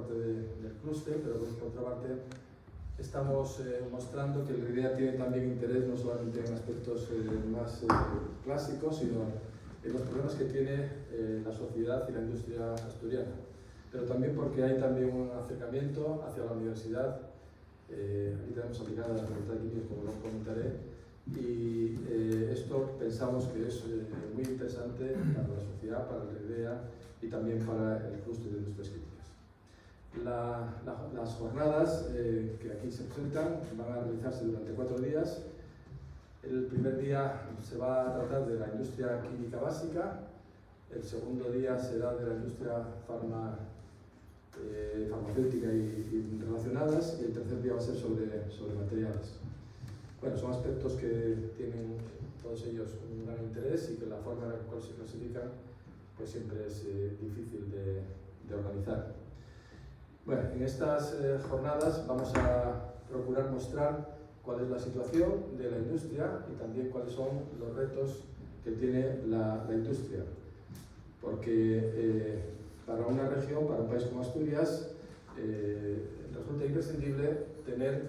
parte del clúster, pero por otra parte estamos mostrando que el RIDEA tiene también interés no solamente en aspectos más clásicos, sino en los problemas que tiene la sociedad y la industria asturiana, pero también porque hay también un acercamiento hacia la universidad. Aquí tenemos aplicada la Facultad de Química, como lo comentaré, y esto pensamos que es muy interesante para la sociedad, para la RIDEA y también para el clúster de industrias químicas. Las jornadas que aquí se presentan van a realizarse durante 4 días. El primer día se va a tratar de la industria química básica, el segundo día será de la industria farmacéutica y relacionadas, y el tercer día va a ser sobre materiales. Bueno, son aspectos que tienen todos ellos un gran interés y que la forma en la cual se clasifican pues siempre es difícil de organizar. Bueno, en estas jornadas vamos a procurar mostrar cuál es la situación de la industria y también cuáles son los retos que tiene la industria. Porque para una región, para un país como Asturias, resulta imprescindible tener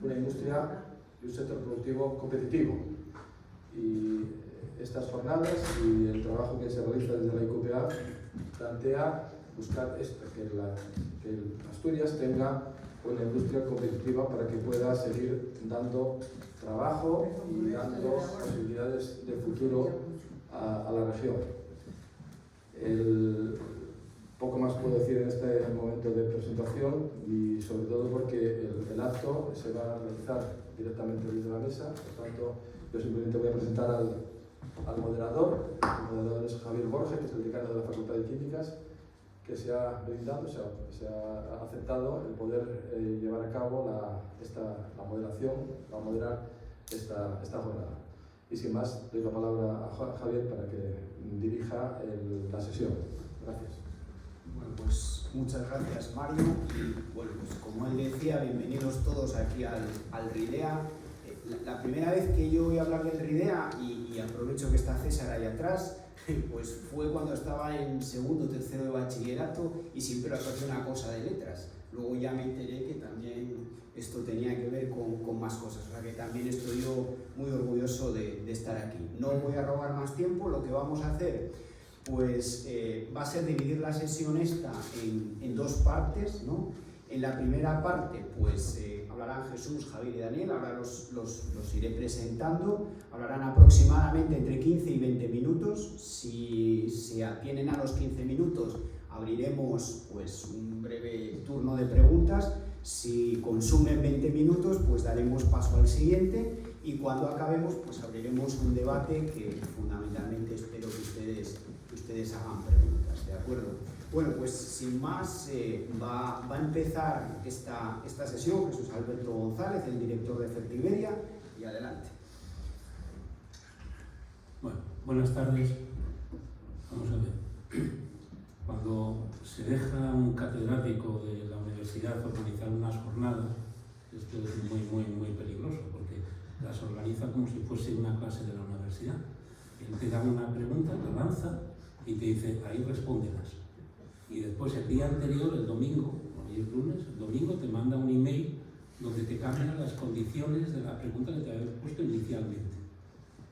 una industria y un sector productivo competitivo. Y estas jornadas y el trabajo que se realiza desde la IQPA plantea buscar esto, que Asturias tenga una industria competitiva para que pueda seguir dando trabajo y dando posibilidades de futuro a la región. Poco más puedo decir en este momento de presentación, y sobre todo porque el acto se va a realizar directamente desde la mesa. Por tanto, yo simplemente voy a presentar al moderador. El moderador es Javier Borges, que es el decano de la Facultad de Químicas, que se ha brindado, se ha aceptado el poder llevar a cabo la moderación, va a moderar esta jornada. Y sin más, doy la palabra a Javier para que dirija la sesión. Gracias. Bueno, pues muchas gracias, Mario. Y bueno, pues como él decía, bienvenidos todos aquí al RIDEA. La primera vez que yo voy a hablar del RIDEA, y aprovecho que está César ahí atrás, pues fue cuando estaba en segundo o tercero de bachillerato y siempre asocié una cosa de letras. Luego ya me enteré que también esto tenía que ver con más cosas, o sea que también estoy yo muy orgulloso de estar aquí. No voy a robar más tiempo, lo que vamos a hacer pues va a ser dividir la sesión esta en 2 partes, ¿no? En la primera parte pues hablarán Jesús, Javier y Daniel, ahora los iré presentando, hablarán aproximadamente entre 15 y 20 minutos, si se atienen a los 15 minutos abriremos pues un breve turno de preguntas, si consumen 20 minutos pues daremos paso al siguiente, y cuando acabemos pues abriremos un debate que fundamentalmente espero que ustedes hagan preguntas, ¿de acuerdo? Bueno, pues sin más, va a empezar esta sesión Jesús Alberto González, el director de Fertiberia, y adelante. Bueno, buenas tardes. Vamos a ver. Cuando se deja un catedrático de la universidad organizar unas jornadas, esto es muy peligroso, porque las organiza como si fuese una clase de la universidad. Él te da una pregunta, te lanza y te dice, ahí respóndelas. Y después el día anterior, el domingo, hoy es lunes, el domingo te manda un email donde te cambian las condiciones de la pregunta que te habías puesto inicialmente.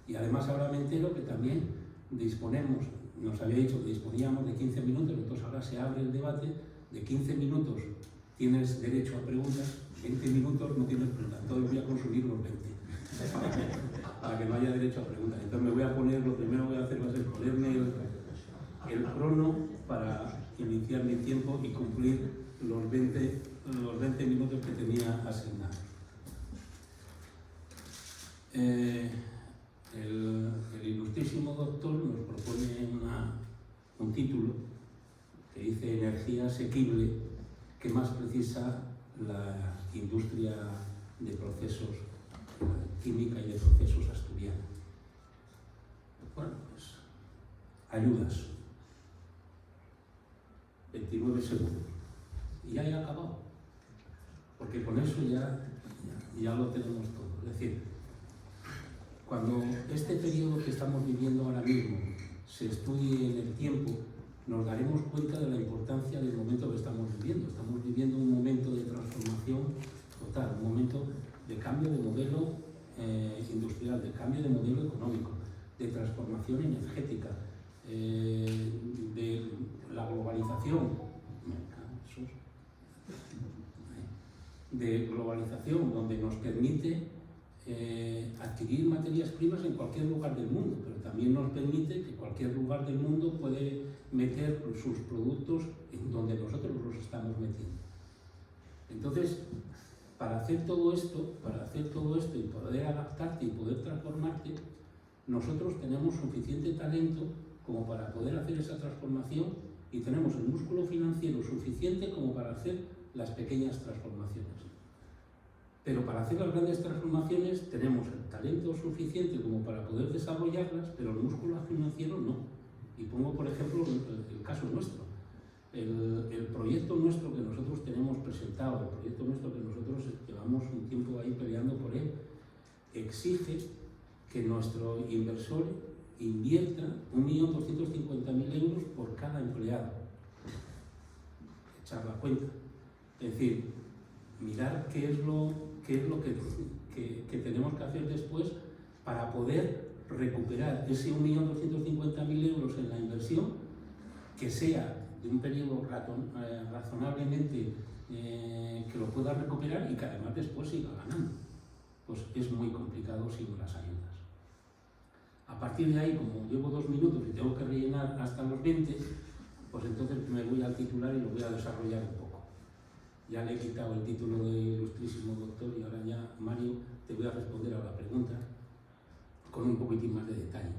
Y además ahora me entero que también disponemos, nos había dicho que disponíamos de 15 minutos, entonces ahora se abre el debate, de 15 minutos tienes derecho a preguntas, 20 minutos no tienes preguntas, entonces voy a consumir los 20. Para que no haya derecho a preguntas. Entonces me voy a poner, lo primero que voy a hacer va a ser ponerme el crono para iniciar mi tiempo y cumplir los 20 minutos que tenía asignados. El ilustrísimo doctor nos propone un título que dice Energía asequible que más precisa la industria de procesos química y de procesos asturiana. Bueno, pues ayudas. 29 segundos. Y ya he acabado. Porque con eso ya lo tenemos todo. Es decir, cuando este periodo que estamos viviendo ahora mismo se estudie en el tiempo, nos daremos cuenta de la importancia del momento que estamos viviendo. Estamos modelo industrial, de cambio de modelo económico, de transformación energética, de la globalización, donde nos permite adquirir materias primas en cualquier lugar del mundo, pero también nos permite que cualquier lugar del mundo puede meter sus productos en donde nosotros los estamos metiendo. Entonces, para hacer todo esto y poder adaptarte y poder transformarte, nosotros tenemos suficiente talento como para poder hacer esa transformación y tenemos el músculo financiero suficiente como para hacer las pequeñas transformaciones. Pero para hacer las grandes transformaciones tenemos el talento suficiente como para poder desarrollarlas, pero el músculo financiero no. Y pongo, por ejemplo, el caso nuestro. El proyecto nuestro que nosotros tenemos presentado, el proyecto nuestro que nosotros llevamos un tiempo ahí peleando por él, exige que nuestro inversor invierta 1.250.000 euros por cada empleado. Echar la cuenta. Es decir, mirar qué es lo que tenemos que hacer después para poder recuperar ese 1.250.000 euros en la inversión, que sea de un periodo razonablemente que lo pueda recuperar y que además después siga ganando. Pues es muy complicado sin las ayudas. A partir de ahí, como llevo 2 minutos y tengo que rellenar hasta los 20, pues entonces me voy al titular y lo voy a desarrollar un poco. Ya le he quitado el título de ilustrísimo doctor y ahora ya, Mario, te voy a responder a la pregunta con un poquitín más de detalle.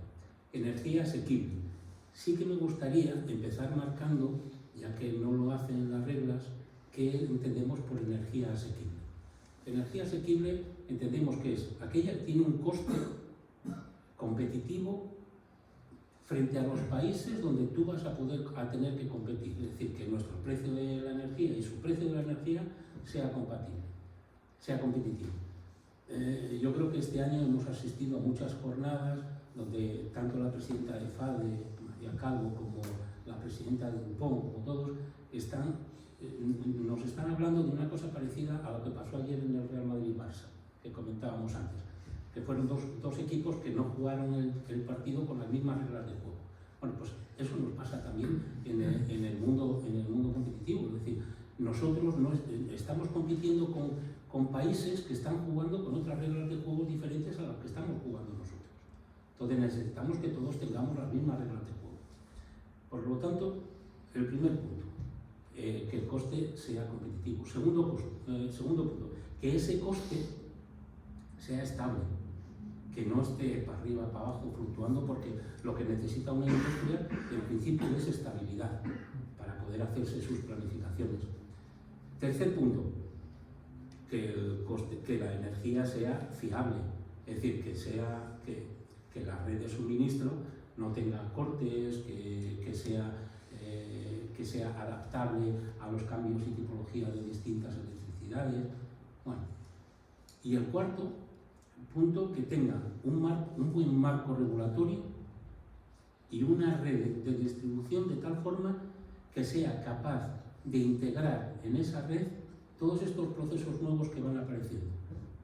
Energía asequible. Sí que me gustaría empezar marcando, ya que no lo hacen las reglas, qué entendemos por energía asequible. Energía asequible entendemos que es aquella que tiene un coste competitivo frente a los países donde tú vas a tener que competir. Es decir, que nuestro precio de la energía y su precio de la energía sea compatible, sea competitivo. Yo creo que este año hemos asistido a muchas jornadas donde tanto la presidenta de FADE, María Calvo, como la presidenta de Dupont, como todos, nos están hablando de una cosa parecida a lo que pasó ayer en el Real Madrid-Barça, que comentábamos antes, que fueron dos equipos que no jugaron el partido con las mismas reglas de juego. Bueno, pues eso nos pasa también en el mundo competitivo, es decir, nosotros no estamos compitiendo con países que están jugando con otras reglas de juego diferentes a las que estamos jugando nosotros. Entonces necesitamos que todos tengamos las mismas reglas de juego. Por lo tanto, el primer punto, que el coste sea competitivo. Segundo punto, que ese coste sea estable, que no esté para arriba, para abajo, fluctuando, porque lo que necesita una industria, en principio, es estabilidad para poder hacerse sus planificaciones. Tercer punto, que la energía sea fiable, es decir, que la red de suministro no tenga cortes, que sea adaptable a los cambios y tipologías de distintas electricidades. Bueno, y el cuarto punto, que tenga un buen marco regulatorio y una red de distribución de tal forma que sea capaz de integrar en esa red todos estos procesos nuevos que van apareciendo.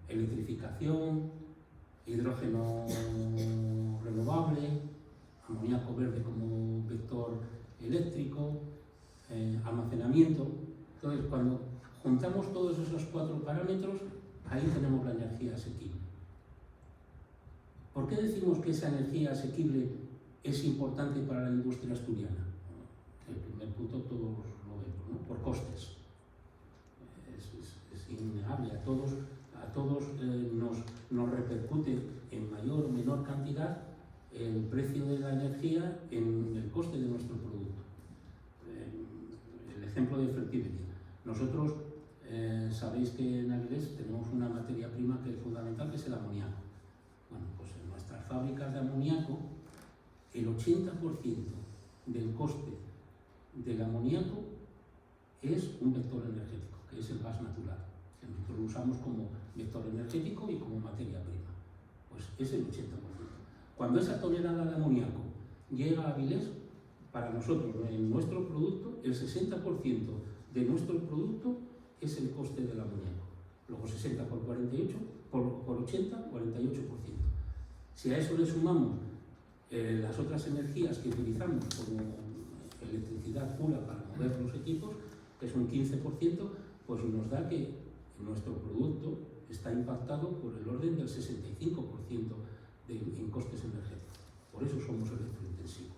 Electrificación, hidrógeno renovable, amoníaco verde como vector eléctrico, almacenamiento. Entonces, cuando juntamos todos esos 4 parámetros, ahí tenemos la energía asequible. ¿Por qué decimos que esa energía asequible es importante para la industria asturiana? El primer punto todos lo vemos, ¿no? Por costes. Es innegable, a todos nos repercute en mayor o menor cantidad el precio de la energía en el coste de nuestro producto. El ejemplo de Fertiberia. Nosotros sabéis que en Avilés tenemos una materia prima que es fundamental, que es el amoníaco. Bueno, pues en nuestras fábricas de amoníaco, el 80% del coste del amoníaco es un vector energético, que es el gas natural, que nosotros lo usamos como vector energético y como materia prima. Pues es el 80%. Cuando esa tonelada de amoníaco llega a Avilés, para nosotros, en nuestro producto, el 60% de nuestro producto es el coste del amoníaco. Luego 60 por 48, por 80, 48%. Si a eso le sumamos las otras energías que utilizamos como electricidad pura para mover los equipos, que es un 15%, pues nos da que nuestro producto está impactado por el orden del 65% en costes energéticos. Por eso somos electrointensivos.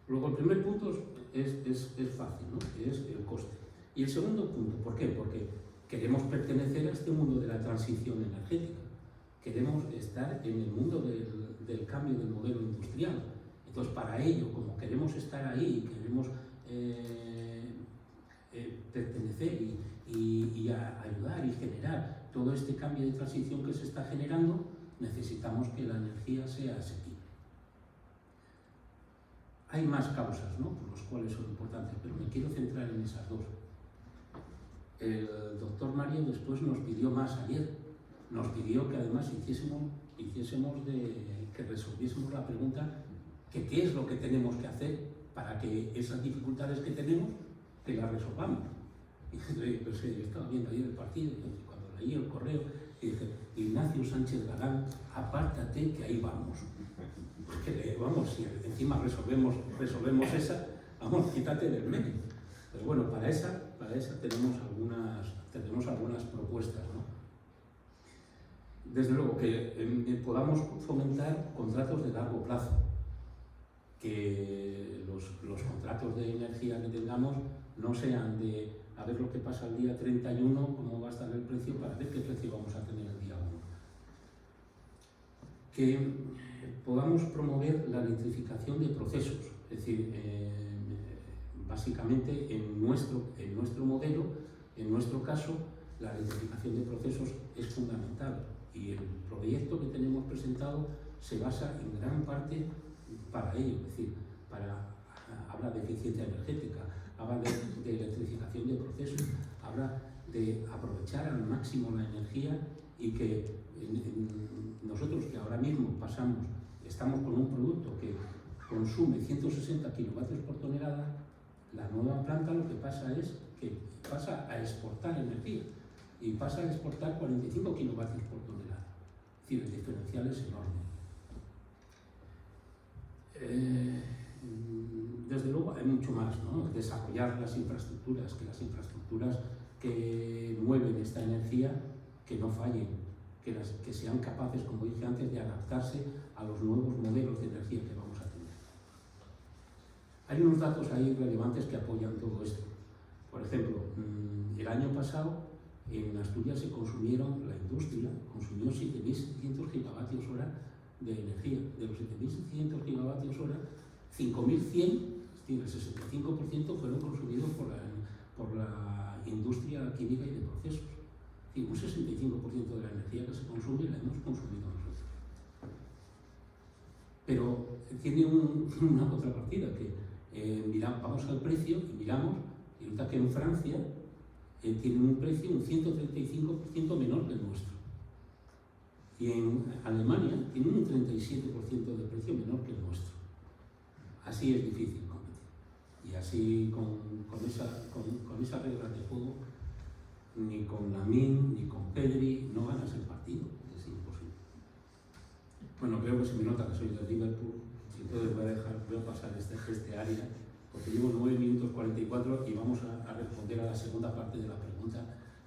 Luego, el primer punto es fácil, ¿no? Que es el coste. Y el segundo punto, ¿por qué? Porque queremos pertenecer a este mundo de la transición energética. Queremos estar en el mundo del cambio del modelo industrial. Entonces, para ello, como queremos estar ahí, queremos pertenecer y ayudar y generar todo este cambio de transición que se está generando, necesitamos que la energía sea asequible. Hay más causas, ¿no?, por las cuales son importantes, pero me quiero centrar en esas dos. El doctor Mario después nos pidió más ayer. Nos pidió que además que resolviésemos la pregunta que qué es lo que tenemos que hacer para que esas dificultades que tenemos, que las resolvamos. Y pues, yo estaba viendo ayer el partido y cuando leí el correo y dije, Ignacio Sánchez Galán, apártate que ahí vamos. Porque vamos, si encima resolvemos esa, vamos, quítate del medio. Pero bueno, para esa tenemos algunas propuestas, ¿no? Desde luego que podamos fomentar contratos de largo plazo, que los contratos de energía que tengamos no sean de a ver lo que pasa el día 31, cómo va a estar el precio, para ver qué precio vamos a tener el día 1. Que podamos promover la electrificación de procesos, es decir, básicamente en nuestro modelo, en nuestro caso, la electrificación de procesos es fundamental y el proyecto que tenemos presentado se basa en gran parte para ello, es decir, habla de eficiencia energética, habla de electrificación de procesos, habla de aprovechar al máximo la energía y que nosotros que ahora mismo estamos con un producto que consume 160 kilovatios por tonelada, la nueva planta lo que pasa es que pasa a exportar energía y pasa a exportar 45 kilovatios por tonelada. Es decir, el diferencial es enorme. Desde luego hay mucho más, ¿no? Desarrollar las infraestructuras, que las infraestructuras que mueven esta energía, que no fallen, que sean capaces, como dije antes, de adaptarse a los nuevos modelos de energía que vamos a tener. Hay unos datos ahí relevantes que apoyan todo esto. Por ejemplo, el año pasado en Asturias la industria consumió 7.700 gigavatios hora de energía. De los 7.700 gigavatios hora, 5.100, es decir, el 65% fueron consumidos por la industria química y de procesos. Es decir, un 65% de la energía que se consume la hemos consumido nosotros. Pero tiene una contrapartida, que vamos al precio y miramos, y resulta que en Francia tiene un precio un 135% menor que el nuestro. Y en Alemania tiene un 37% de precio menor que el nuestro. Así es difícil competir. Y así con esa regla de juego, ni con Lamine ni con Pedri no ganas el partido. Es imposible. Bueno, creo que se me nota que soy del Liverpool, entonces voy a pasar este área, porque llevo 9 minutos 44 y vamos a responder a la segunda parte de la pregunta.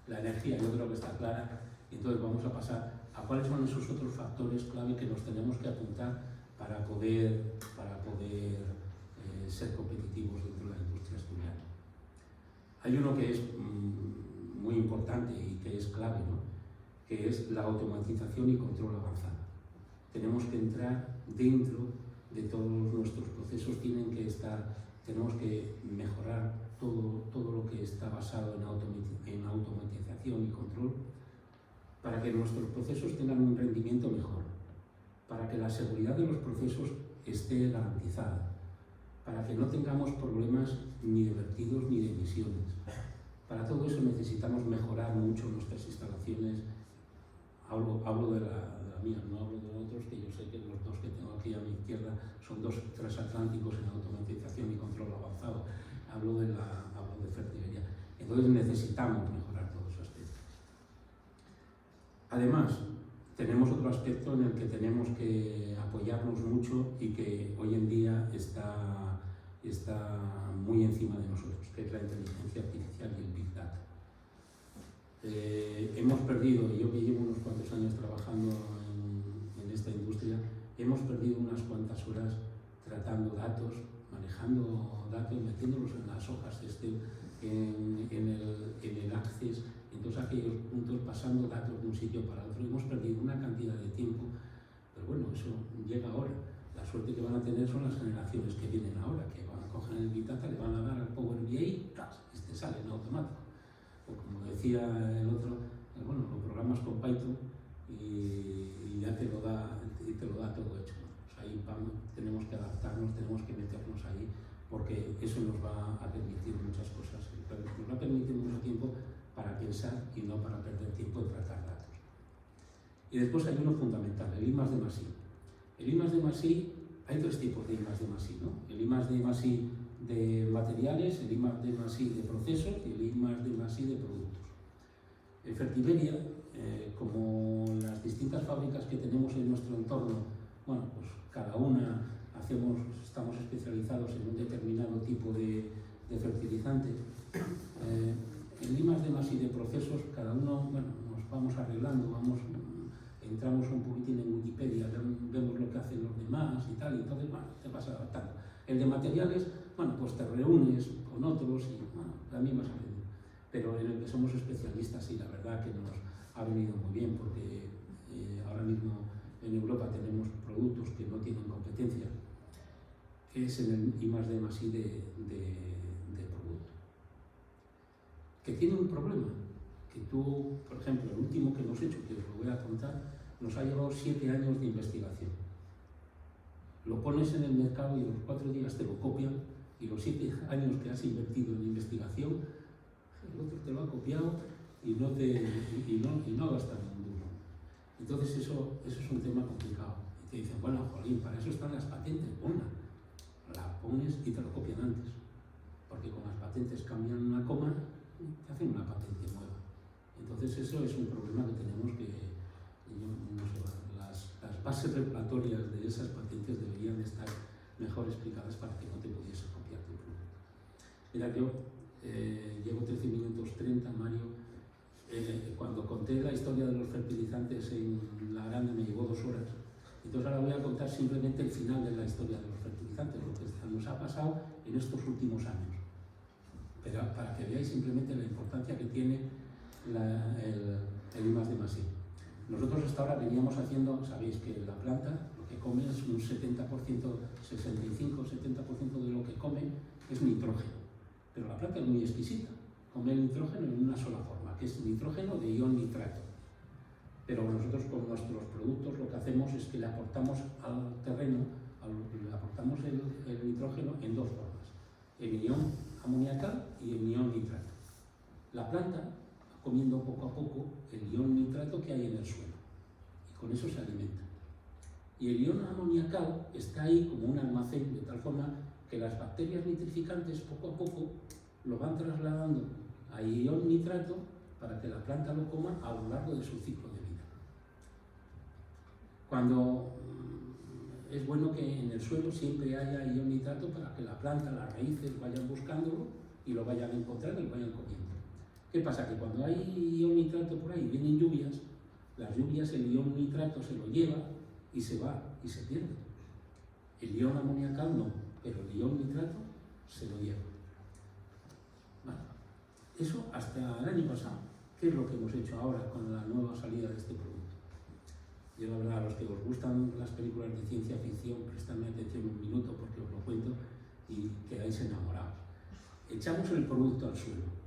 La energía yo creo que está clara, entonces vamos a pasar a cuáles son esos otros factores clave que nos tenemos que apuntar para poder ser competitivos dentro de la industria asturiana. Hay uno que es muy importante y que es clave, ¿no?, que es la automatización y control avanzado. Tenemos que entrar dentro de todos nuestros procesos, tenemos que mejorar todo lo que está basado en automatización y control para que nuestros procesos tengan un rendimiento mejor, para que la seguridad de los procesos esté garantizada, para que no tengamos problemas ni de vertidos ni de emisiones. Para todo eso necesitamos mejorar mucho nuestras instalaciones. Hablo de la mía, no hablo de otros, que yo sé que los dos que tengo aquí a mi izquierda son dos transatlánticos en automatización y control avanzado. Hablo de Fertiberia. Entonces necesitamos mejorar todos esos aspectos. Además, tenemos otro aspecto en el que tenemos que apoyarnos mucho y que hoy en día está muy encima de nosotros, que es la inteligencia artificial y el Big Data. Hemos perdido, yo que llevo unos cuantos años trabajando en esta industria, hemos perdido unas cuantas horas tratando datos, manejando datos, metiéndolos en las hojas en el Access, en todos aquellos puntos, pasando datos de un sitio para otro. Hemos perdido una cantidad de tiempo, pero bueno, eso llega ahora. La suerte que van a tener son las generaciones que vienen ahora, que van a coger el Big Data, le van a dar al Power BI y este sale en automático. O como decía el otro, bueno, lo programas con Python y ya te lo da todo hecho. Pues ahí tenemos que adaptarnos, tenemos que meternos ahí, porque eso nos va a permitir muchas cosas. Nos va a permitir mucho tiempo para pensar y no para perder tiempo en tratar datos. Y después hay uno fundamental, el I+D+I. El I+D+I, hay tres tipos de I+D+I, ¿no? El I+D+I de materiales, el I+D+I de procesos y el I+D+I de productos. En Fertiberia, como las distintas fábricas que tenemos en nuestro entorno, bueno, pues cada una estamos especializados en un determinado tipo de fertilizante. El I+D+I de procesos, cada uno, bueno, nos vamos arreglando, entramos un poquitín en Wikipedia, vemos lo que hacen los demás y tal, y entonces, bueno, te vas adaptando. El de materiales, bueno, pues te reúnes con otros y, bueno, también vas aprendiendo. Pero en el que somos especialistas, sí, la verdad que nos ha venido muy bien, porque ahora mismo en Europa tenemos productos que no tienen competencia, que es en el I+D+I de producto. Que tiene un problema, que tú, por ejemplo, el último que hemos hecho, que os lo voy a contar, nos ha llevado 7 años de investigación. Lo pones en el mercado y en los 4 días te lo copian, y los 7 años que has invertido en investigación, el otro te lo ha copiado y no ha gastado un duro. Entonces eso es un tema complicado. Y te dicen, bueno, jolín, para eso están las patentes, ponla. La pones y te lo copian antes. Porque con las patentes cambian una coma y te hacen una patente nueva. Entonces eso es un problema que tenemos que, no sé, las bases regulatorias de esas patentes deberían estar mejor explicadas para que no te pudiese copiar tu producto. Mira, yo llevo 13 minutos 30, Mario. Cuando conté la historia de los fertilizantes en La Grande me llevó 2 horas. Entonces ahora voy a contar simplemente el final de la historia de los fertilizantes, lo que nos ha pasado en estos últimos años. Pero para que veáis simplemente la importancia que tiene el I+D+I. Nosotros hasta ahora veníamos haciendo, sabéis que la planta lo que come es un 70%, 65-70% de lo que come es nitrógeno. Pero la planta es muy exquisita, come el nitrógeno en una sola forma, que es nitrógeno de ion nitrato. Pero nosotros con nuestros productos lo que hacemos es que le aportamos al terreno, le aportamos el nitrógeno en 2 formas, el ion amoniacal y el ion nitrato. La planta va comiendo poco a poco el ion nitrato que hay en el suelo y con eso se alimenta. Y el ion amoniacal está ahí como un almacén, de tal forma que las bacterias nitrificantes poco a poco lo van trasladando a ion nitrato para que la planta lo coma a lo largo de su ciclo de vida. Cuando es bueno que en el suelo siempre haya ion nitrato para que la planta, las raíces vayan buscándolo y lo vayan encontrando y vayan comiendo. ¿Qué pasa? Que cuando hay ion nitrato por ahí, vienen lluvias, las lluvias el ion nitrato se lo lleva y se va y se pierde. El ion amoniacal no, pero el ion nitrato se lo lleva. Vale. Eso hasta el año pasado. ¿Qué es lo que hemos hecho ahora con la nueva salida de este producto? Yo la verdad, a los que os gustan las películas de ciencia ficción, prestadme atención un minuto porque os lo cuento y quedáis enamorados. Echamos el producto al suelo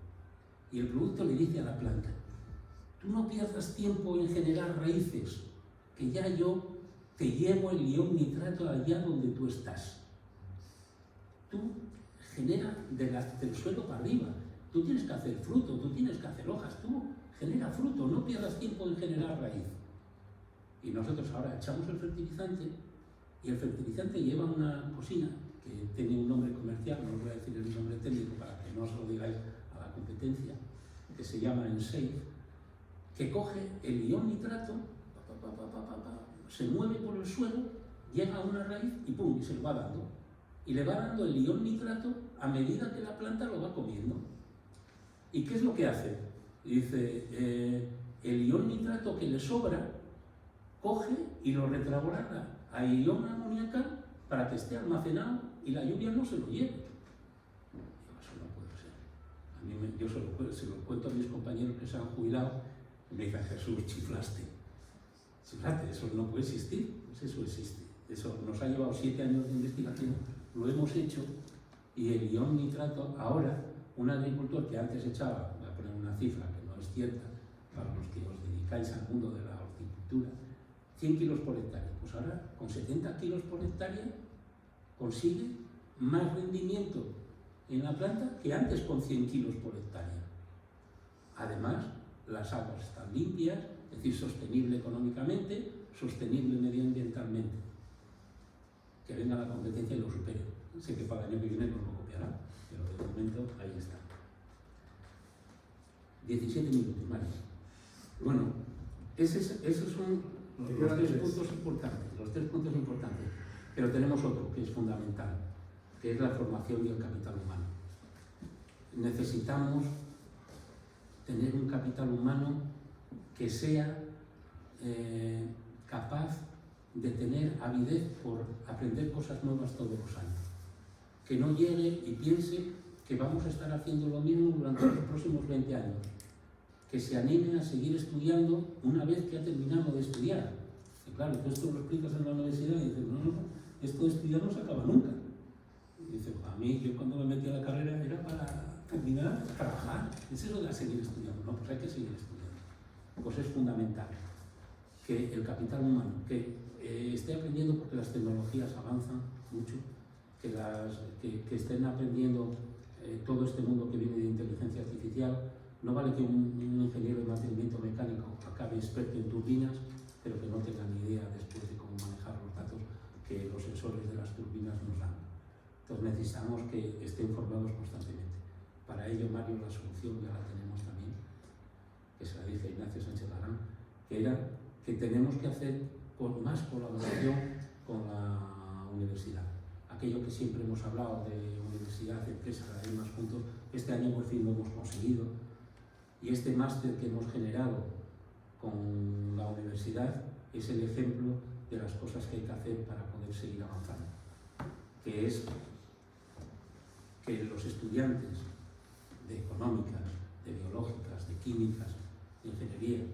y el producto le dice a la planta: tú no pierdas tiempo en generar raíces, que ya yo te llevo el ion nitrato allá donde tú estás. Tú genera del suelo para arriba. Tú tienes que hacer fruto, tú tienes que hacer hojas, tú genera fruto, no pierdas tiempo en generar raíz. Y nosotros ahora echamos el fertilizante y el fertilizante lleva una cosina que tiene un nombre comercial, no os voy a decir el nombre técnico para que no os lo digáis a la competencia, que se llama Ensafe, que coge el ion nitrato, se mueve por el suelo, llega a una raíz y ¡pum!, y se lo va dando. Y le va dando el ion nitrato a medida que la planta lo va comiendo. ¿Y qué es lo que hace? Dice, el ion nitrato que le sobra, coge y lo retrograda a ion amoniacal para que esté almacenado y la lluvia no se lo lleve. Digo, eso no puede ser. Yo se lo cuento a mis compañeros que se han jubilado y me dicen, Jesús, chiflaste. Chiflaste, eso no puede existir. Pues eso existe. Eso nos ha llevado 7 años de investigación, lo hemos hecho, y el ion nitrato ahora, un agricultor que antes echaba, voy a poner una cifra que no es cierta, para los que os dedicáis al mundo de la horticultura, 100 kilos por hectárea. Pues ahora, con 70 kilos por hectárea, consigue más rendimiento en la planta que antes con 100 kilos por hectárea. Además, las aguas están limpias, es decir, sostenible económicamente, sostenible medioambientalmente. Que venga la competencia y lo supere. Sé que para el año que viene nos lo copiará, pero de momento ahí está. 17 minutos, Mario. Bueno, esos son los 3 puntos importantes. Pero tenemos otro que es fundamental, que es la formación y el capital humano. Necesitamos tener un capital humano que sea capaz de tener avidez por aprender cosas nuevas todos los años. Que no llegue y piense que vamos a estar haciendo lo mismo durante los próximos 20 años. Que se anime a seguir estudiando una vez que ha terminado de estudiar. Y claro, tú esto lo explicas en la universidad y dices, no, esto de estudiar no se acaba nunca. Y dices, a mí, yo cuando me metí a la carrera era para terminar, trabajar. Es eso de seguir estudiando. No, pues hay que seguir estudiando. Pues es fundamental que el capital humano, que esté aprendiendo porque las tecnologías avanzan mucho, que estén aprendiendo todo este mundo que viene de inteligencia artificial. No vale que un ingeniero de mantenimiento mecánico acabe experto en turbinas, pero que no tenga ni idea después de cómo manejar los datos que los sensores de las turbinas nos dan. Entonces necesitamos que estén formados constantemente. Para ello, Mario, la solución ya la tenemos también, que se la dije a Ignacio Sánchez Larán, que era que tenemos que hacer con más colaboración con la universidad. Aquello que siempre hemos hablado de universidad, empresa, de ir más juntos, este año por fin lo hemos conseguido. Y este máster que hemos generado con la universidad es el ejemplo de las cosas que hay que hacer para poder seguir avanzando. Que es que los estudiantes de económicas, de biológicas, de químicas, de ingeniería,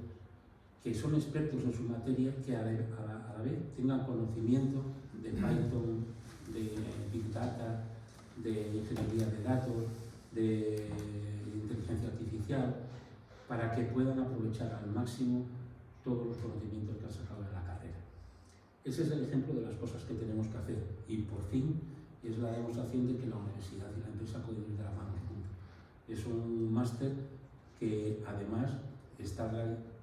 que son expertos en su materia, que a la vez tengan conocimiento de Python, de Big Data, de ingeniería de datos, de inteligencia artificial, para que puedan aprovechar al máximo todos los conocimientos que han sacado en la carrera. Ese es el ejemplo de las cosas que tenemos que hacer y por fin es la demostración de que la universidad y la empresa pueden ir de la mano juntos. Es un máster que además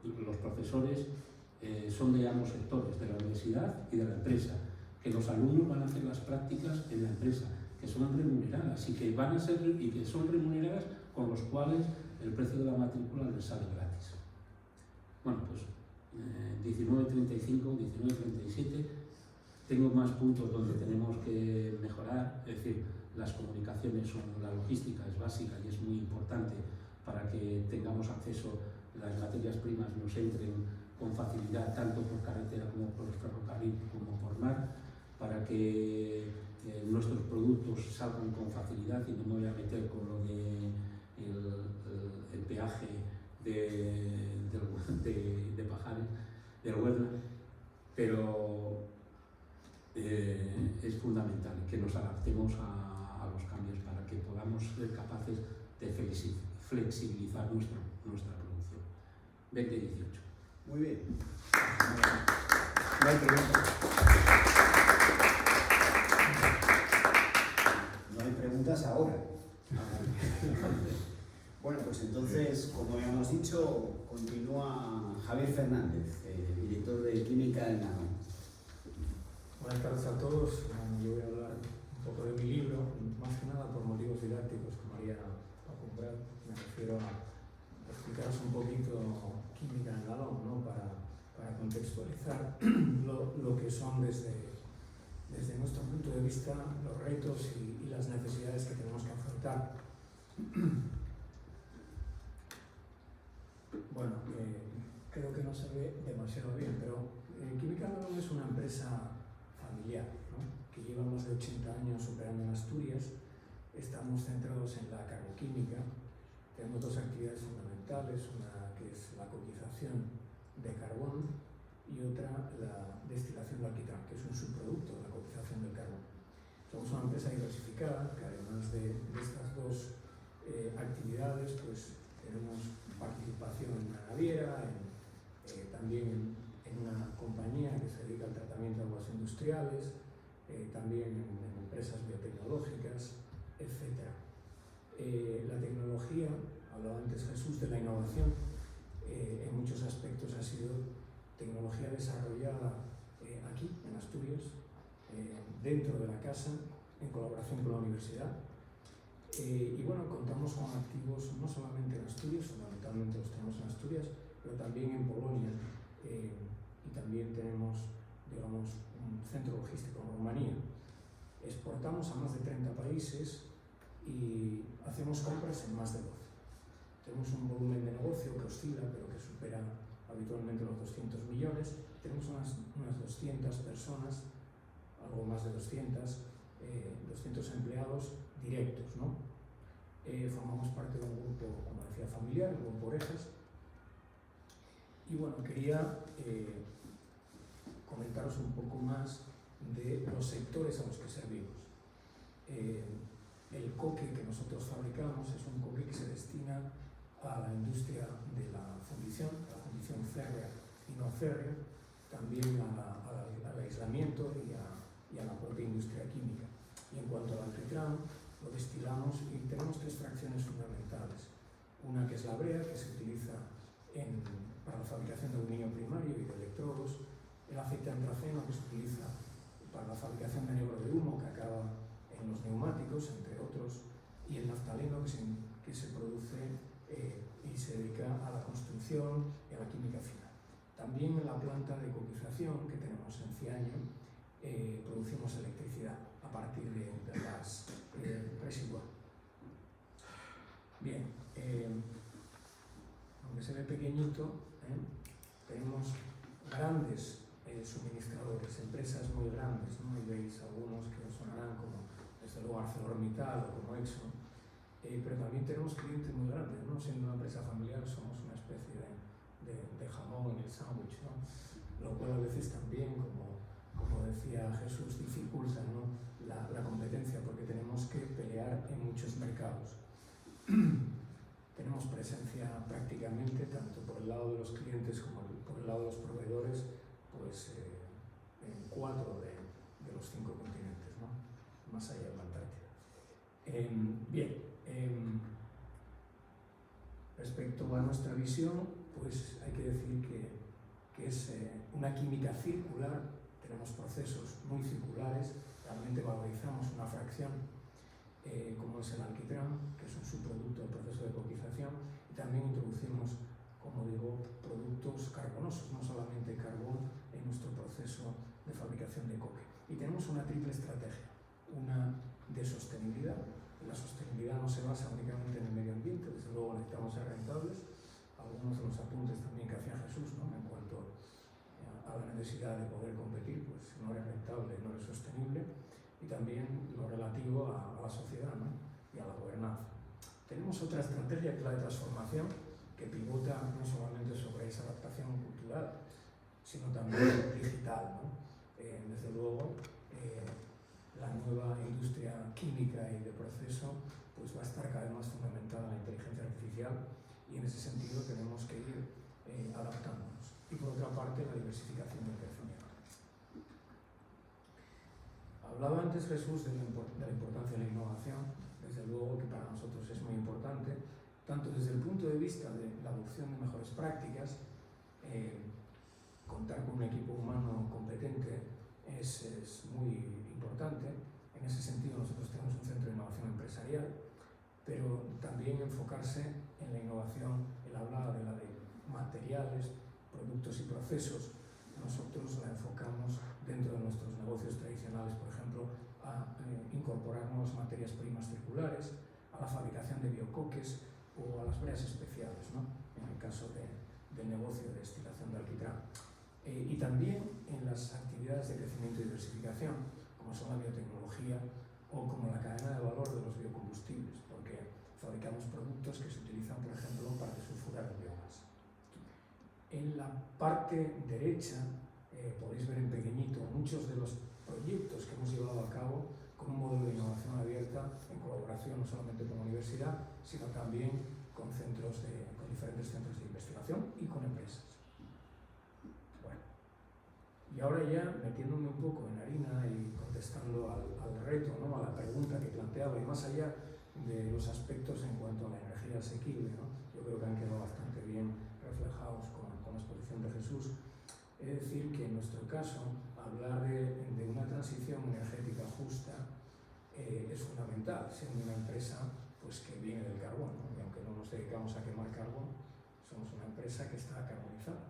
los profesores son de ambos sectores, de la universidad y de la empresa, que los alumnos van a hacer las prácticas en la empresa, que son remuneradas y que son remuneradas con los cuales el precio de la matrícula les sale gratis. Bueno, pues 19.35, 19.37, tengo más puntos donde tenemos que mejorar, es decir, las comunicaciones, la logística es básica y es muy importante para que tengamos acceso, las materias primas nos entren con facilidad, tanto por carretera como por ferrocarril como por mar, para que nuestros productos salgan con facilidad, y no me voy a meter con lo de el peaje de Pajares, del Huerna, pero es fundamental que nos adaptemos a los cambios para que podamos ser capaces de flexibilizar nuestra producción. 2018. Muy bien. No hay preguntas. No hay preguntas ahora. Bueno, pues entonces, como habíamos dicho, continúa Javier Fernández, director de Química del Nano. Buenas tardes a todos. Yo voy a hablar un poco de mi libro, más que nada por motivos didácticos, como haría a comprar. Me refiero a explicaros un poquito química en galón, ¿no? Para contextualizar lo que son desde nuestro punto de vista los retos y las necesidades que tenemos que afrontar. Bueno, creo que no se ve demasiado bien, pero Química Galón es una empresa familiar, ¿no? Que lleva más de 80 años operando en Asturias. Estamos centrados en la carboquímica. Tenemos dos actividades fundamentales, una que es la cotización de carbón y otra la destilación de alquitrán, que es un subproducto de la cotización del carbón. Somos una empresa diversificada que además de estas dos actividades, pues tenemos participación en una naviera, también en una compañía que se dedica al tratamiento de aguas industriales, también en empresas biotecnológicas, etc. La tecnología, hablaba antes Jesús de la innovación, en muchos aspectos ha sido tecnología desarrollada aquí, en Asturias, dentro de la casa, en colaboración con la universidad. Y bueno, contamos con activos no solamente en Asturias, fundamentalmente los tenemos en Asturias, pero también en Polonia, y también tenemos, digamos, un centro logístico en Rumanía. Exportamos a más de 30 países y hacemos compras en más de 12. Tenemos un volumen de negocio que oscila, pero que supera habitualmente los 200 millones. Tenemos unas 200 personas, algo más de 200 empleados directos, ¿no? Formamos parte de un grupo, como decía, familiar, el Grupo Orejas. Y bueno, quería comentaros un poco más de los sectores a los que servimos. El coque que nosotros fabricamos es un coque que se destina a la industria de la fundición férrea y no férrea, también al aislamiento y a la propia industria química. Y en cuanto al alquitrán, lo destilamos y tenemos tres fracciones fundamentales. Una que es la brea, que se utiliza para la fabricación de aluminio primario y de electrodos, el aceite antraceno, que se utiliza para la fabricación de negro de humo, que acaba en los neumáticos, entre otros, y el naftaleno, que se produce y se dedica a la construcción y a la química final. También en la planta de coquización que tenemos en Ciaño producimos electricidad a partir de gas residual. Bien, aunque se ve pequeñito, tenemos grandes suministradores, empresas muy grandes, ¿no? Y veis algunos que os sonarán como, desde luego, ArcelorMittal o como Exxon, pero también tenemos clientes muy grandes, ¿no? Siendo una empresa familiar somos una especie de jamón en el sándwich, ¿no? Lo cual a veces también, como decía Jesús, dificulta, ¿no? la competencia, porque tenemos que pelear en muchos mercados. Tenemos presencia prácticamente tanto por el lado de los clientes como por el lado de los proveedores, pues en 4 de los 5 continentes, ¿no? Más allá de la Antártida. Bien, respecto a nuestra visión, pues hay que decir que es una química circular. Tenemos procesos muy circulares, realmente valorizamos una fracción como es el alquitrán, que es un subproducto del proceso de coquización, y también introducimos, como digo, productos carbonosos, no solamente carbón, en nuestro proceso de fabricación de coque. Y tenemos una triple estrategia, una de sostenibilidad. La sostenibilidad no se basa únicamente en el medio ambiente, desde luego necesitamos ser rentables. Algunos de los apuntes también que hacía Jesús, ¿no? En cuanto a la necesidad de poder competir, pues no eres rentable, no eres sostenible. Y también lo relativo a la sociedad, ¿no? Y a la gobernanza. Tenemos otra estrategia, que es la de transformación, que pivota no solamente sobre esa adaptación cultural, sino también digital, ¿no? Desde luego, la nueva industria química y de proceso pues va a estar cada vez más fundamentada en la inteligencia artificial, y en ese sentido tenemos que ir adaptándonos. Y por otra parte, la diversificación del crecimiento. Hablaba antes Jesús de la importancia de la innovación. Desde luego que para nosotros es muy importante, tanto desde el punto de vista de la adopción de mejores prácticas, contar con un equipo humano competente es muy importante. En ese sentido nosotros tenemos un centro de innovación empresarial, pero también enfocarse en la innovación. Él hablaba de la de materiales, productos y procesos, nosotros la enfocamos dentro de nuestros negocios tradicionales, por ejemplo, a incorporar nuevas materias primas circulares, a la fabricación de biocoques o a las brea especiales, ¿no? En el caso del negocio de destilación de alquitrán. Y también en las actividades de crecimiento y diversificación, como son la biotecnología o como la cadena de valor de los biocombustibles, porque fabricamos productos que se utilizan, por ejemplo, para desulfurar el biogás. En la parte derecha podéis ver en pequeñito muchos de los proyectos que hemos llevado a cabo con un modelo de innovación abierta en colaboración no solamente con la universidad, sino también con diferentes centros de investigación y con empresas. Bueno, y ahora ya metiéndome un poco en harina y contestando al reto, ¿no? A la pregunta que planteaba, y más allá de los aspectos en cuanto a la energía asequible, ¿no? Yo creo que han quedado bastante bien reflejados con la exposición de Jesús. Es decir, que en nuestro caso, hablar de una transición energética justa es fundamental, siendo una empresa pues, que viene del carbón, ¿no? Y aunque no nos dedicamos a quemar carbón, somos una empresa que está carbonizada,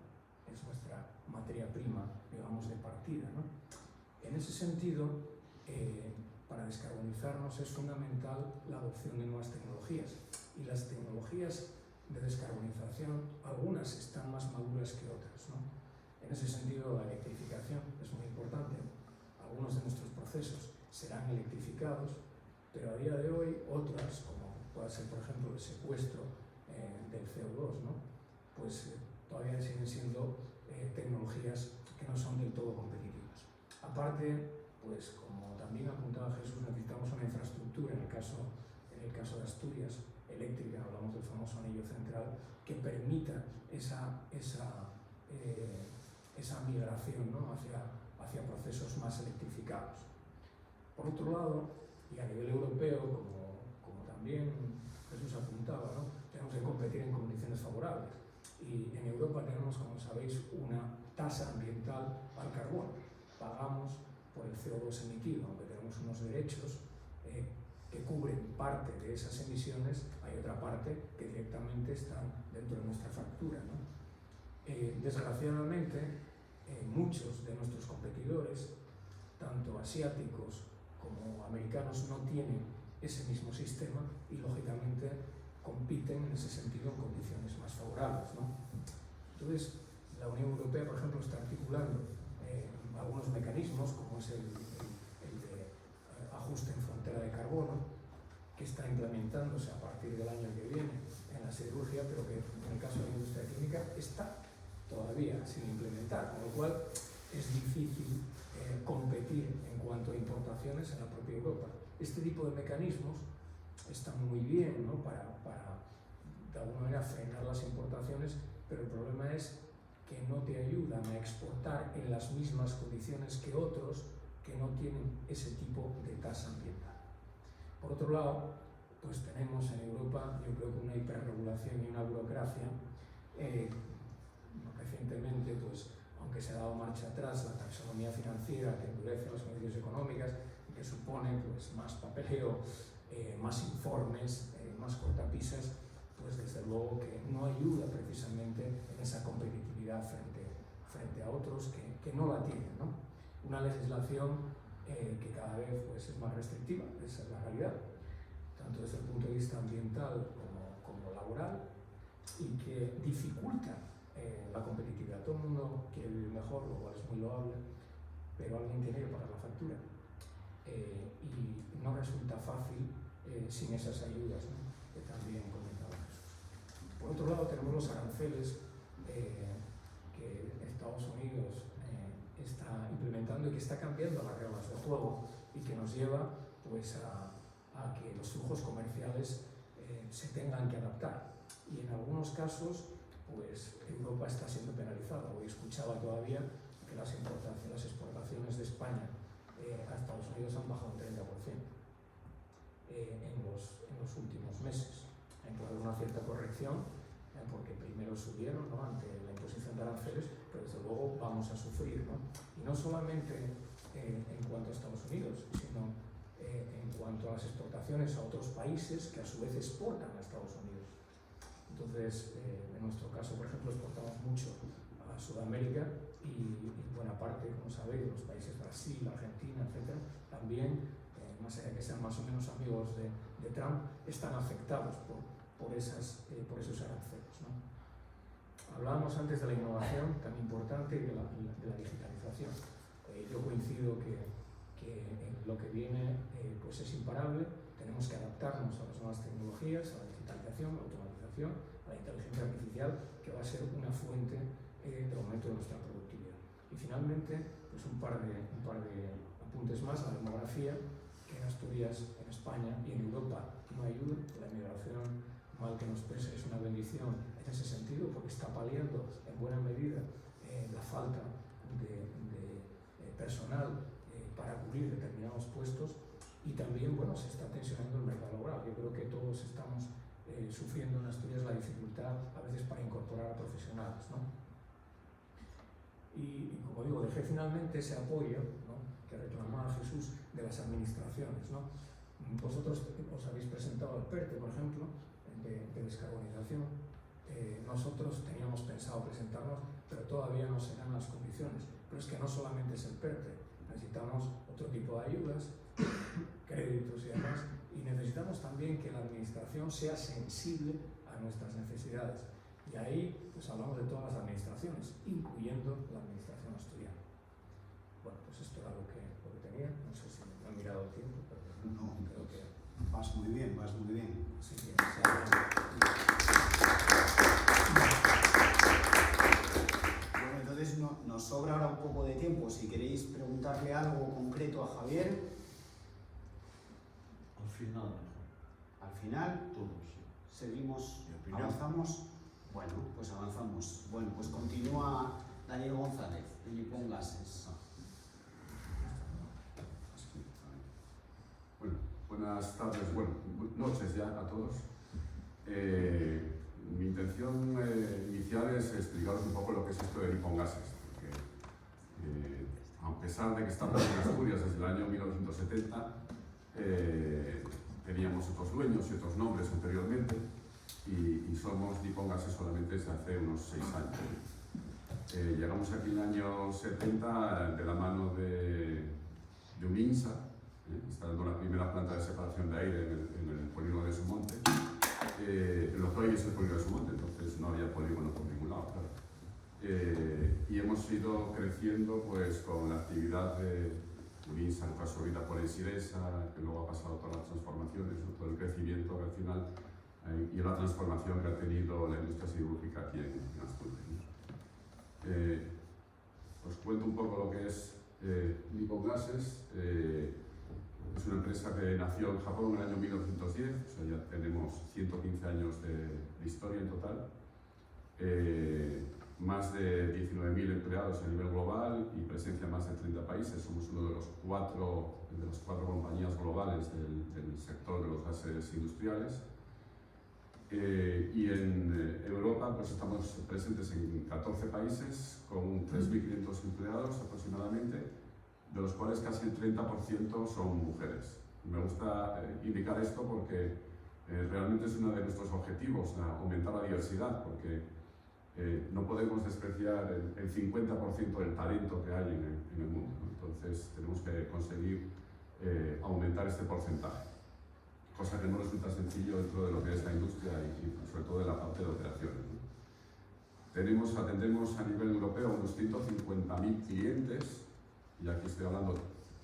es nuestra materia prima, digamos, de partida, ¿no? En ese sentido, para descarbonizarnos es fundamental la adopción de nuevas tecnologías, y las tecnologías de descarbonización, algunas están más maduras que otras, ¿no? En ese sentido, la electrificación es muy importante. Algunos de nuestros procesos serán electrificados, pero a día de hoy otras, como puede ser, por ejemplo, el secuestro del CO2, ¿no? Pues todavía siguen siendo tecnologías que no son del todo competitivas. Aparte, pues como también apuntaba Jesús, necesitamos una infraestructura, en el caso de Asturias, eléctrica, hablamos del famoso anillo central, que permita esa migración, ¿no? hacia procesos más electrificados. Por otro lado, y a nivel europeo, como también Jesús apuntaba, ¿no? Tenemos que competir en condiciones favorables. Y en Europa tenemos, como sabéis, una tasa ambiental al carbón. Pagamos por el CO2 emitido, aunque tenemos unos derechos que cubren parte de esas emisiones, hay otra parte que directamente están dentro de nuestra factura, ¿no? Desgraciadamente, muchos de nuestros competidores, tanto asiáticos como americanos, no tienen ese mismo sistema y, lógicamente, compiten en ese sentido en condiciones más favorables, ¿no? Entonces, la Unión Europea, por ejemplo, está articulando algunos mecanismos, como es el de ajuste en frontera de carbono, que está implementándose a partir del año que viene en la siderurgia, pero que en el caso de la industria química está todavía sin implementar, con lo cual es difícil competir en cuanto a importaciones en la propia Europa. Este tipo de mecanismos están muy bien, ¿no? para de alguna manera frenar las importaciones, pero el problema es que no te ayudan a exportar en las mismas condiciones que otros que no tienen ese tipo de tasa ambiental. Por otro lado, pues tenemos en Europa, yo creo que una hiperregulación y una burocracia. Recientemente, pues, aunque se ha dado marcha atrás, la taxonomía financiera que endurece las condiciones económicas y que supone pues, más papeleo, más informes, más cortapisas, pues desde luego que no ayuda precisamente en esa competitividad frente a otros que no la tienen, ¿no? Una legislación que cada vez pues, es más restrictiva, esa es la realidad, tanto desde el punto de vista ambiental como laboral, y que dificulta la competitividad. Todo el mundo quiere vivir mejor, lo cual es muy loable, pero alguien tiene que pagar la factura. Y no resulta fácil sin esas ayudas, ¿no? Que también comentaba Jesús. Por otro lado, tenemos los aranceles que Estados Unidos está implementando y que está cambiando las reglas de juego y que nos lleva pues, a que los flujos comerciales se tengan que adaptar. Y en algunos casos, pues Europa está siendo penalizada. Hoy escuchaba todavía que las exportaciones de España a Estados Unidos han bajado un 30% en los últimos meses. Hay que haber una cierta corrección, porque primero subieron, ¿no? Ante la imposición de aranceles, pero desde luego vamos a sufrir, ¿no? Y no solamente en cuanto a Estados Unidos, sino en cuanto a las exportaciones a otros países que a su vez exportan a Estados Unidos. Entonces, en nuestro caso, por ejemplo, exportamos mucho a Sudamérica y buena parte, como sabéis, de los países Brasil, Argentina, etc., también, más allá de que sean más o menos amigos de Trump, están afectados por esos aranceles, ¿no? Hablábamos antes de la innovación tan importante y de la digitalización. Yo coincido que en lo que viene pues es imparable. Tenemos que adaptarnos a las nuevas tecnologías, a la digitalización, a la automatización, a la inteligencia artificial, que va a ser una fuente de aumento de nuestra productividad. Y finalmente, pues un par de apuntes más. La demografía, que en Asturias, en España y en Europa no ayuda. La migración, mal que nos pese, es una bendición en ese sentido, porque está paliando en buena medida la falta de personal para cubrir determinados puestos, y también, bueno, se está tensionando el mercado laboral. Yo creo que todos estamos sufriendo en Asturias la dificultad a veces para incorporar a profesionales, ¿no? Y como digo, dejé finalmente ese apoyo, ¿no?, que reclamaba Jesús, de las administraciones, ¿no? Vosotros os habéis presentado el PERTE, por ejemplo, de descarbonización. Nosotros teníamos pensado presentarnos, pero todavía no se dan las condiciones. Pero es que no solamente es el PERTE, necesitamos otro tipo de ayudas, créditos y demás, y necesitamos también que la administración sea sensible a nuestras necesidades. Y ahí pues hablamos de todas las administraciones, incluyendo la administración asturiana. Bueno, pues esto era lo que tenía. No sé si me han mirado el tiempo, pero No, creo que vas muy bien, vas muy bien. sí que Bueno, entonces nos sobra ahora un poco de tiempo. Si queréis preguntarle algo concreto a Javier. Al final, Al final, todos. seguimos, Mi opinión. avanzamos. Bueno, pues avanzamos. Bueno, pues continúa Daniel González, de Nippon Gases. Bueno, buenas tardes, bueno, noches ya a todos. Mi intención inicial es explicaros un poco lo que es esto de Nippon Gases, porque a pesar de que estamos en Asturias desde el año 1970, teníamos otros dueños y otros nombres anteriormente, y somos Nippon Gases solamente desde hace unos 6 años. Llegamos aquí en el año 70 de la mano de Uminsa, instalando la primera planta de separación de aire en el polígono de Sumonte. Lo que hoy es el polígono de Sumonte, entonces no había polígono por ningún lado, claro. Y hemos ido creciendo pues con la actividad de Uminsa, en caso ahorita por Ensiresa, que luego ha pasado todas las transformaciones, ¿no?, todo el crecimiento que al final y la transformación que ha tenido la industria siderúrgica aquí en Asturias, ¿no? Os cuento un poco lo que es Nippon Gases. Es una empresa que nació en Japón en el año 1910, o sea, ya tenemos 115 años de historia en total. Más de 19.000 empleados a nivel global y presencia en más de 30 países. Somos uno de las cuatro compañías globales del sector de los gases industriales. Y en Europa pues estamos presentes en 14 países con 3.500 empleados aproximadamente, de los cuales casi el 30% son mujeres. Me gusta indicar esto porque realmente es uno de nuestros objetivos, aumentar la diversidad, porque no podemos despreciar el 50% del talento que hay en el mundo, ¿no? Entonces tenemos que conseguir aumentar este porcentaje, cosa que no resulta sencillo dentro de lo que es la industria y sobre todo de la parte de operaciones, ¿no? Atendemos a nivel europeo unos 150.000 clientes, y aquí estoy hablando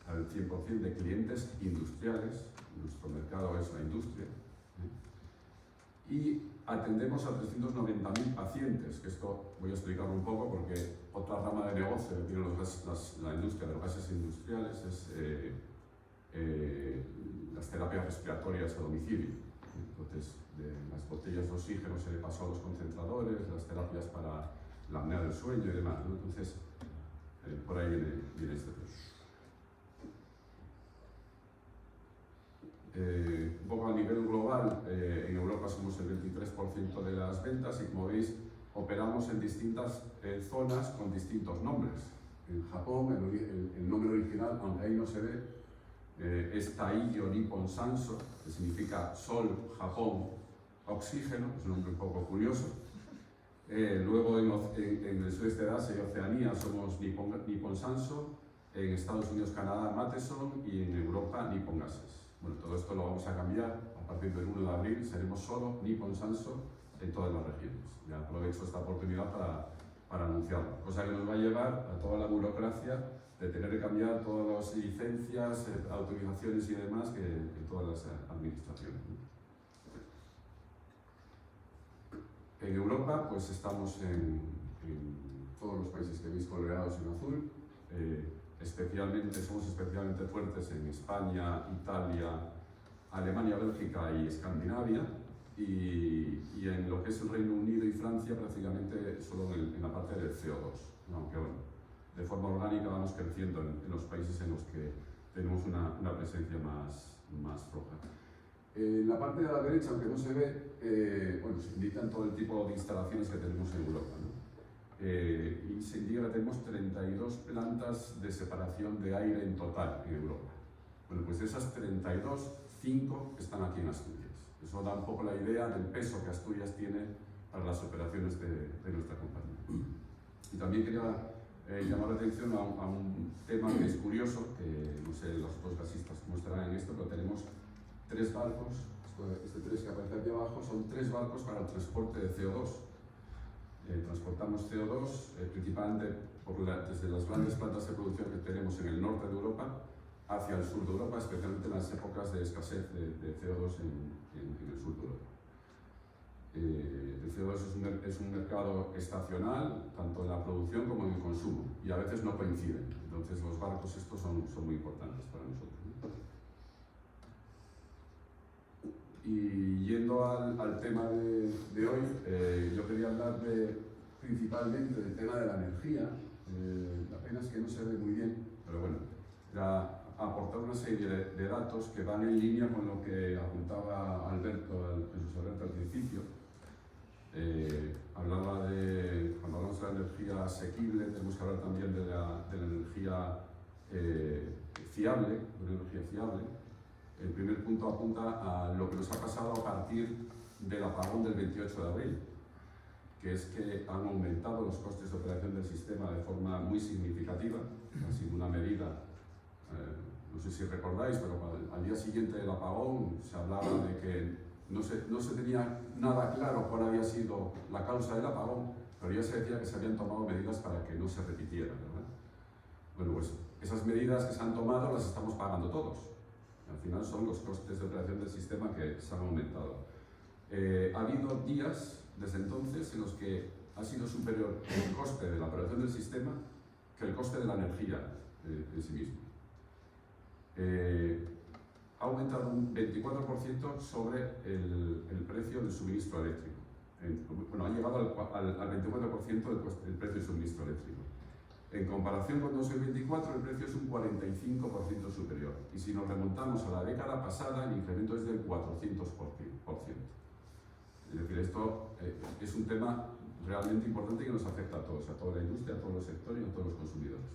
al 100% de clientes industriales. Nuestro mercado es la industria, ¿eh? Y atendemos a 390.000 pacientes, que esto voy a explicarlo un poco porque otra rama de negocio que tiene la industria de los gases industriales es las terapias respiratorias a domicilio. Entonces, de las botellas de oxígeno se le pasó a los concentradores, las terapias para la apnea del sueño y demás, ¿no? Entonces, por ahí viene este tema. Un poco a nivel global, en Europa somos el 23% de las ventas y, como veis, operamos en distintas zonas con distintos nombres. En Japón, el nombre original, aunque ahí no se ve, es Taiyo Nippon Sanso, que significa Sol Japón, Oxígeno, es un nombre un poco curioso. Luego en el sudeste de Asia y Oceanía somos Nippon Sanso, en Estados Unidos, Canadá, Matheson y en Europa, Nippon Gases. Bueno, todo esto lo vamos a cambiar. A partir del 1 de abril seremos solo Nippon Sanso en todas las regiones. Ya aprovecho esta oportunidad para anunciarlo, cosa que nos va a llevar a toda la burocracia de tener que cambiar todas las licencias, autorizaciones y demás que en todas las administraciones. En Europa, pues estamos en todos los países que veis coloreados en azul. Somos especialmente fuertes en España, Italia, Alemania, Bélgica y Escandinavia. Y en lo que es el Reino Unido y Francia, prácticamente solo en la parte del CO2. Aunque bueno, de forma orgánica vamos creciendo en los países en los que tenemos una presencia más floja. En la parte de la derecha, aunque no se ve, bueno, se indican todo el tipo de instalaciones que tenemos en Europa, ¿no? Y se indica que tenemos 32 plantas de separación de aire en total en Europa. Bueno, pues de esas 32, 5 están aquí en Asturias. Eso da un poco la idea del peso que Asturias tiene para las operaciones de nuestra compañía. Y también quería llamar la atención a un tema que es curioso, que no sé los otros gasistas cómo estarán en esto, pero tenemos 3 barcos, este 3 que aparece aquí abajo, son 3 barcos para el transporte de CO2. Transportamos CO2 principalmente desde las grandes plantas de producción que tenemos en el norte de Europa hacia el sur de Europa, especialmente en las épocas de escasez de CO2 en el sur de Europa. El CO2 es un mercado estacional, tanto en la producción como en el consumo, y a veces no coinciden. Entonces los barcos estos son muy importantes para nosotros, ¿no? Y yendo al tema de hoy, yo quería hablar principalmente del tema de la energía. La pena es que no se ve muy bien, pero bueno, era aportar una serie de datos que van en línea con lo que apuntaba Jesús Alberto al principio. Hablaba cuando hablamos de la energía asequible, tenemos que hablar también de la energía fiable, El primer punto apunta a lo que nos ha pasado a partir del apagón del 28 de abril, que es que han aumentado los costes de operación del sistema de forma muy significativa. Ha sido una medida, no sé si recordáis, pero al día siguiente del apagón se hablaba de que no se tenía nada claro cuál había sido la causa del apagón, pero ya se decía que se habían tomado medidas para que no se repitiera, ¿verdad? Bueno, pues esas medidas que se han tomado las estamos pagando todos. Al final son los costes de operación del sistema que se han aumentado. Ha habido días desde entonces en los que ha sido superior el coste de la operación del sistema que el coste de la energía en sí mismo. Ha aumentado un 24% sobre el precio del suministro eléctrico. Bueno, ha llegado al 24% del precio del suministro eléctrico. En comparación con 2024, el precio es un 45% superior. Y si nos remontamos a la década pasada, el incremento es del 400%. Es decir, esto es un tema realmente importante que nos afecta a todos, a toda la industria, a todos los sectores y a todos los consumidores.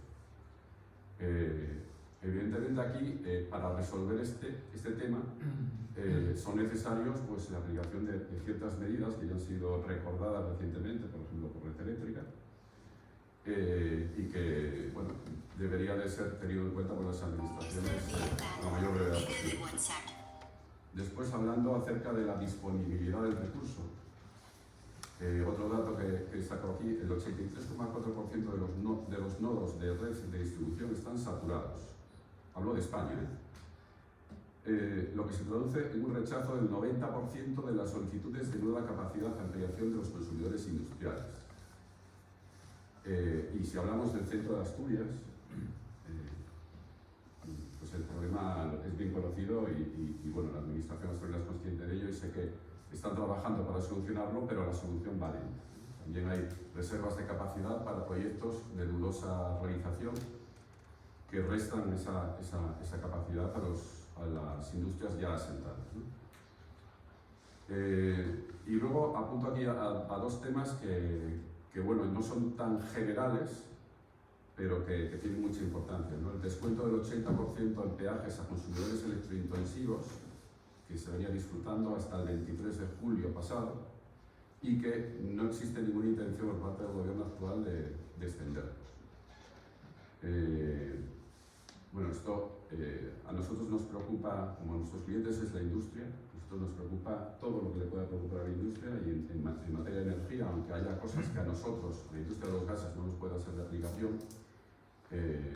Evidentemente aquí, para resolver este tema, son necesarios pues, la aplicación de ciertas medidas que ya han sido recordadas recientemente, por ejemplo, por Red Eléctrica, y que bueno, debería de ser tenido en cuenta por las administraciones a la mayor brevedad posible. Después, hablando acerca de la disponibilidad del recurso, otro dato que saco aquí, el 83,4% de los nodos de red de distribución están saturados. Hablo de España, lo que se traduce en un rechazo del 90% de las solicitudes de nueva capacidad de ampliación de los consumidores industriales. Y si hablamos del centro de Asturias, pues el problema es bien conocido y bueno, la administración asturiana es consciente de ello y sé que están trabajando para solucionarlo, pero la solución va lenta. También hay reservas de capacidad para proyectos de dudosa realización que restan esa capacidad a las industrias ya asentadas, ¿no? Y luego apunto aquí a dos temas que bueno, no son tan generales, pero que tienen mucha importancia, ¿no? El descuento del 80% en peajes a consumidores electrointensivos, que se venía disfrutando hasta el 23 de julio pasado y que no existe ninguna intención por parte del gobierno actual de extender. Bueno, esto a nosotros nos preocupa, como a nuestros clientes es la industria, a nosotros nos preocupa todo lo que le pueda preocupar a la industria y en materia de energía, aunque haya cosas que a nosotros, la industria de los gases, no nos pueda ser de aplicación,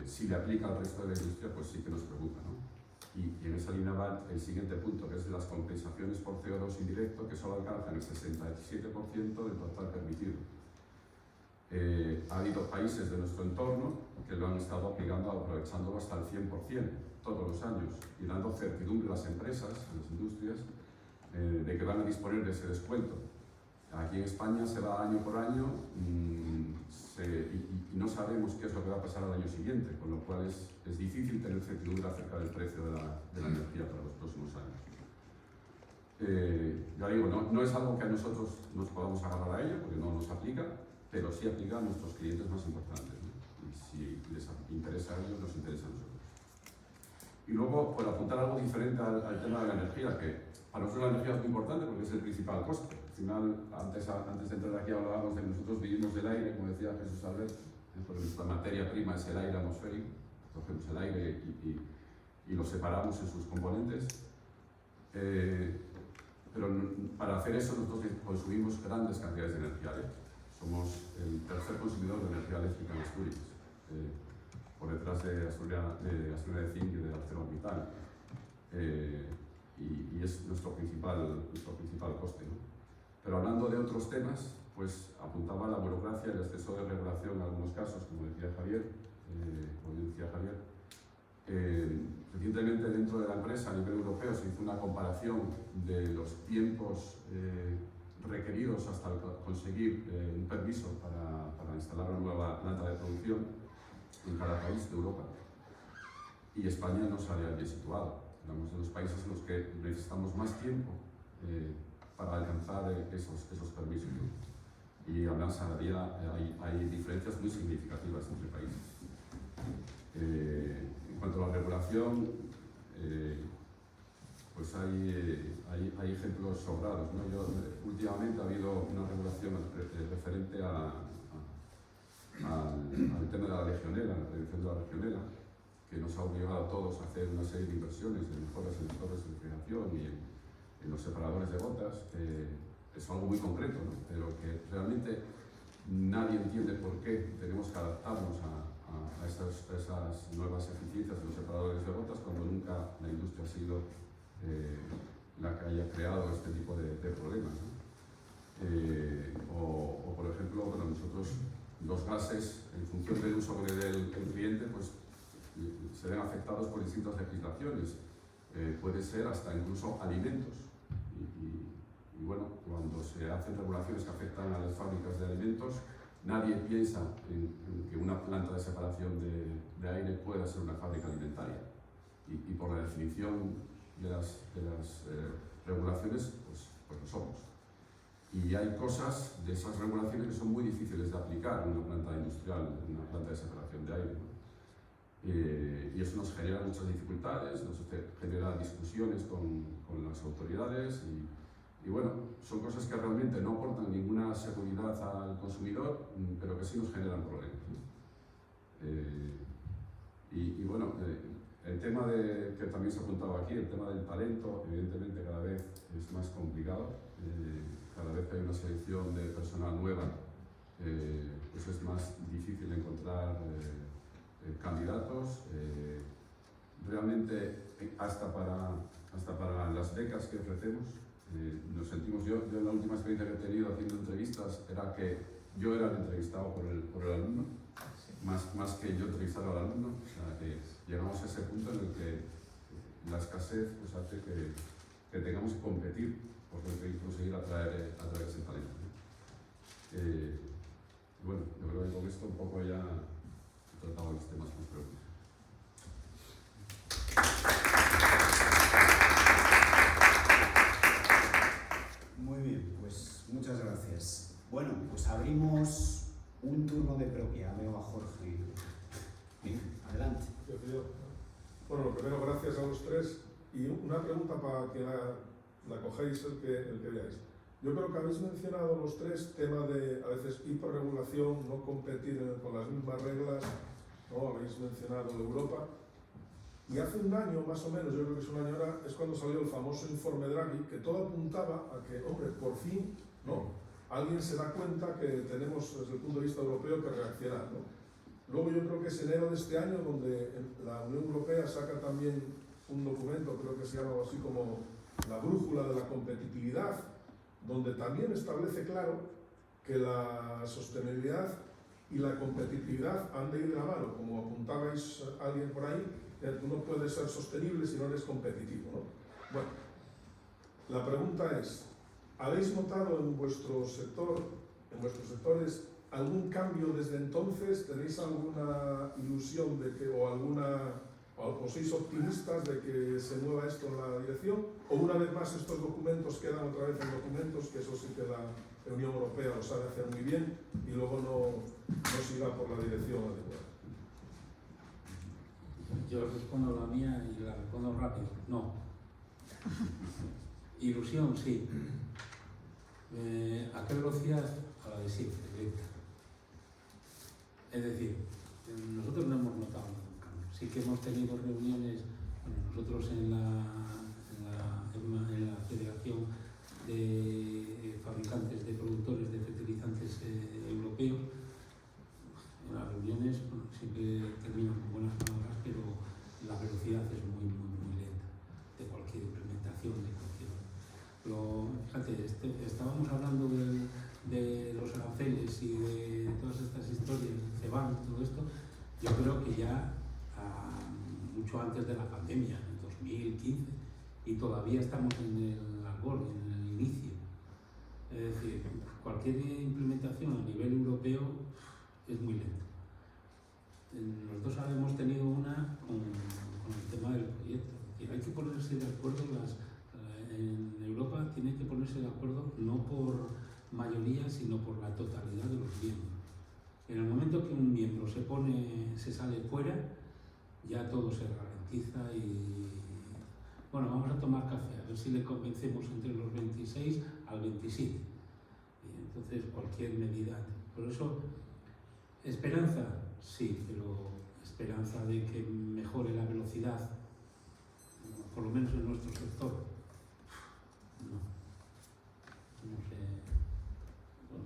si le aplica al resto de la industria, pues sí que nos preocupa, ¿no? Y en esa línea va el siguiente punto, que es las compensaciones por CO2 indirecto, que solo alcanzan el 67% del total permitido. Ha habido países de nuestro entorno que lo han estado aplicando, aprovechándolo hasta el 100% todos los años y dando certidumbre a las empresas, a las industrias, de que van a disponer de ese descuento. Aquí en España se va año por año y no sabemos qué es lo que va a pasar al año siguiente, con lo cual es difícil tener certidumbre acerca del precio de la energía para los próximos años. Ya digo, no es algo que a nosotros nos podamos agarrar a ello, porque no nos aplica, pero sí aplica a nuestros clientes más importantes, ¿no? Y si les interesa a ellos, nos interesa a nosotros. Y luego, por apuntar algo diferente al tema de la energía, que para nosotros la energía es muy importante porque es el principal coste. Al final, antes de entrar aquí hablábamos de que nosotros vivimos del aire, como decía Jesús Albert, porque nuestra materia prima es el aire atmosférico, cogemos el aire y lo separamos en sus componentes. Pero para hacer eso nosotros consumimos grandes cantidades de energía eléctrica. Somos el tercer consumidor de energía eléctrica en Asturias, por detrás de Asturias de Zinc y de ArcelorMittal. Y es nuestro principal coste, ¿no? Pero hablando de otros temas, pues apuntaba la burocracia, el exceso de regulación en algunos casos, como decía Javier. Recientemente dentro de la empresa a nivel europeo se hizo una comparación de los tiempos requeridos hasta conseguir un permiso para instalar una nueva planta de producción en cada país de Europa. Y España no sale bien situado. Hablamos de los países en los que necesitamos más tiempo para alcanzar esos permisos. Y además hay diferencias muy significativas entre países. En cuanto a la regulación, pues hay ejemplos sobrados, ¿no? Últimamente ha habido una regulación referente al tema de la legionela, la prevención de la legionela, que nos ha obligado a todos a hacer una serie de inversiones en mejoras en los torres de refrigeración y en los separadores de gotas. Es algo muy concreto, ¿no? Pero que realmente nadie entiende por qué tenemos que adaptarnos a esas nuevas eficiencias de los separadores de gotas cuando nunca la industria ha sido la que haya creado este tipo de problemas, ¿no? O por ejemplo, bueno, nosotros los gases, en función del uso que le dé el cliente, pues se ven afectados por distintas legislaciones. Puede ser hasta incluso alimentos. Y bueno, cuando se hacen regulaciones que afectan a las fábricas de alimentos, nadie piensa en que una planta de separación de aire pueda ser una fábrica alimentaria. Y por la definición de las regulaciones, pues lo somos. Y hay cosas de esas regulaciones que son muy difíciles de aplicar en una planta industrial, en una planta de separación de aire, ¿no? Y eso nos genera muchas dificultades, nos genera discusiones con las autoridades y bueno, son cosas que realmente no aportan ninguna seguridad al consumidor, pero que sí nos generan problemas, ¿no? Y bueno, el tema que también se ha apuntado aquí, el tema del talento, evidentemente cada vez es más complicado. Cada vez que hay una selección de personal nueva, pues es más difícil encontrar candidatos. Realmente, hasta para las becas que ofrecemos, nos sentimos, yo en la última experiencia que he tenido haciendo entrevistas, era que yo era el entrevistado por el alumno, más que yo entrevistar al alumno. O sea, que llegamos a ese punto en el que la escasez pues, hace que tengamos que competir por conseguir atraer ese talento, ¿no? Bueno, yo creo que con esto un poco ya he tratado los temas más preocupantes. Muy bien, pues muchas gracias. Bueno, pues abrimos un turno de propia. Veo a Jorge. Bien, adelante. Bueno, primero gracias a los tres Y una pregunta para que la cogéis el que veáis. Yo creo que habéis mencionado los tres temas de, a veces, hiperregulación, no competir con las mismas reglas, ¿no? Habéis mencionado Europa. Y hace un año, más o menos, yo creo que es un año ahora, es cuando salió el famoso informe Draghi, que todo apuntaba a que, hombre, por fin, ¿no? Alguien se da cuenta que tenemos, desde el punto de vista europeo, que reaccionar, ¿no? Luego yo creo que es enero de este año donde la Unión Europea saca también un documento, creo que se llama así como la brújula de la competitividad, donde también establece claro que la sostenibilidad y la competitividad han de ir de la mano, como apuntabais alguien por ahí, que tú no puedes ser sostenible si no eres competitivo, ¿no? Bueno, la pregunta es, ¿habéis notado en vuestro sector, en vuestros sectores, algún cambio desde entonces? ¿Tenéis alguna ilusión de que, o sois optimistas de que se mueva esto en la dirección? ¿O una vez más estos documentos quedan otra vez en documentos, que eso sí que la Unión Europea lo sabe hacer muy bien y luego no siga por la dirección adecuada? Yo respondo la mía y la respondo rápido. No. Ilusión, sí. ¿A qué velocidad? A la de siempre, directa. Es decir, nosotros no hemos notado ningún cambio. Sí que hemos tenido reuniones, bueno, nosotros en la Federación de Fabricantes de Productores de Fertilizantes Europeos, en las reuniones siempre terminan con buenas palabras, pero la velocidad es muy lenta de cualquier implementación, de cualquier. Pero fíjate, estábamos hablando de los aranceles y de todas estas historias, CEBAM, todo esto. Yo creo que ya mucho antes de la pandemia, en 2015, y todavía estamos en el albor, en el inicio. Es decir, cualquier implementación a nivel europeo es muy lenta. Nosotros hemos tenido una con el tema del proyecto. Es decir, hay que ponerse de acuerdo, en Europa tienen que ponerse de acuerdo no por mayoría, sino por la totalidad de los miembros. En el momento que un miembro se sale fuera, ya todo se ralentiza y... Bueno, vamos a tomar café, a ver si le convencemos entre los 26 al 27. Y entonces cualquier medida. Por eso, esperanza, sí, pero esperanza de que mejore la velocidad, por lo menos en nuestro sector, no sé.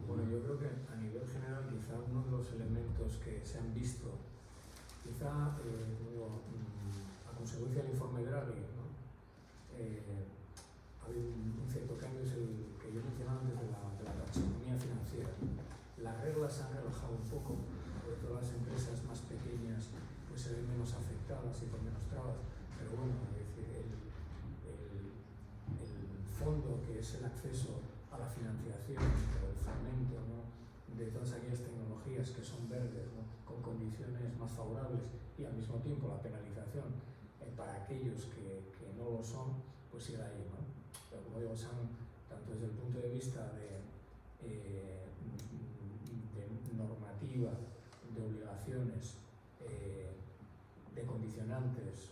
Bueno, yo creo que a nivel general quizá uno de los elementos que se han visto, quizá a consecuencia del informe Draghi, ¿no? Ha habido un cierto cambio, es el que yo mencionaba antes de la taxonomía financiera. Las reglas se han relajado un poco, sobre todo las empresas más pequeñas pues se ven menos afectadas y con menos trabas, pero bueno, es decir, el fondo que es el acceso a la financiación o el fomento, ¿no?, de todas aquellas tecnologías que son verdes, ¿no?, con condiciones más favorables, y al mismo tiempo la penalización para aquellos que no lo son, pues sigue ahí, ¿no? Pero como digo, tanto desde el punto de vista de normativa, de obligaciones, de condicionantes,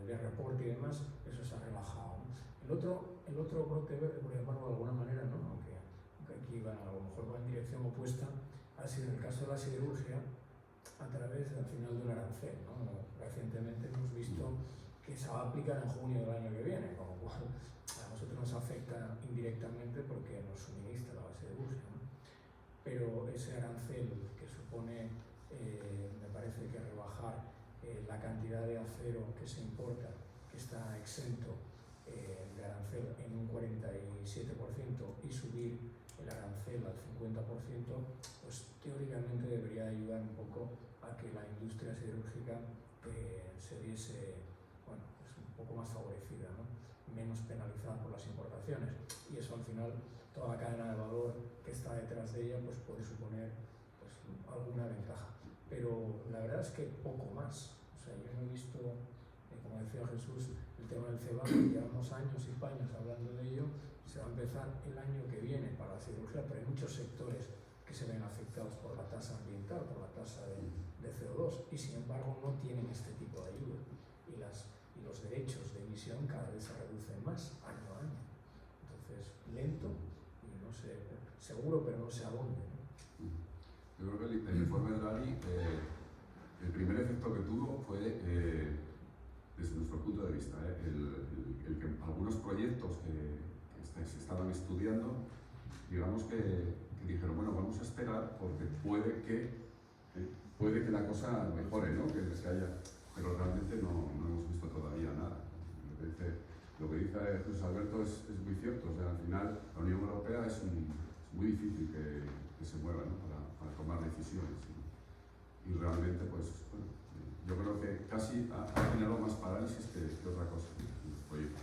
de reporte y demás, eso se ha relajado, ¿no? El otro brote verde, por llamarlo de alguna manera, ¿no?, aunque aquí a lo mejor va en dirección opuesta, ha sido en el caso de la siderurgia, a través al final de un arancel, ¿no? Recientemente hemos visto que se va a aplicar en junio del año que viene, con lo cual a nosotros nos afecta indirectamente porque nos suministra la base de búsqueda, ¿no? Pero ese arancel que supone, me parece que rebajar la cantidad de acero que se importa, que está exento de arancel en un 47%, y subir el arancel al 50%, pues teóricamente debería ayudar un poco a que la industria siderúrgica se viese, bueno, pues un poco más favorecida, ¿no?, menos penalizada por las importaciones, y eso al final toda la cadena de valor que está detrás de ella pues puede suponer pues alguna ventaja, pero la verdad es que poco más. O sea, yo no he visto, como decía Jesús, el tema del CEBAM, llevamos años y años hablando de ello. Se va a empezar el año que viene para la siderurgia, pero hay muchos sectores que se ven afectados por la tasa ambiental, por la tasa de CO2, y sin embargo no tienen este tipo de ayuda. Y las y los derechos de emisión cada vez se reducen más año a año. Entonces, lento y no sé, seguro, pero no se abonde, ¿no? Yo creo que el informe de Draghi, el primer efecto que tuvo fue, desde nuestro punto de vista, el que algunos proyectos que se estaban estudiando, digamos que dijeron, bueno, vamos a esperar porque puede que la cosa mejore, ¿no? Que se haya, pero realmente no hemos visto todavía nada. Lo que dice José Alberto es muy cierto. O sea, al final la Unión Europea es muy difícil que se mueva, ¿no? para tomar decisiones. Y realmente, pues, bueno, yo creo que casi ha generado más parálisis que otra cosa en los proyectos.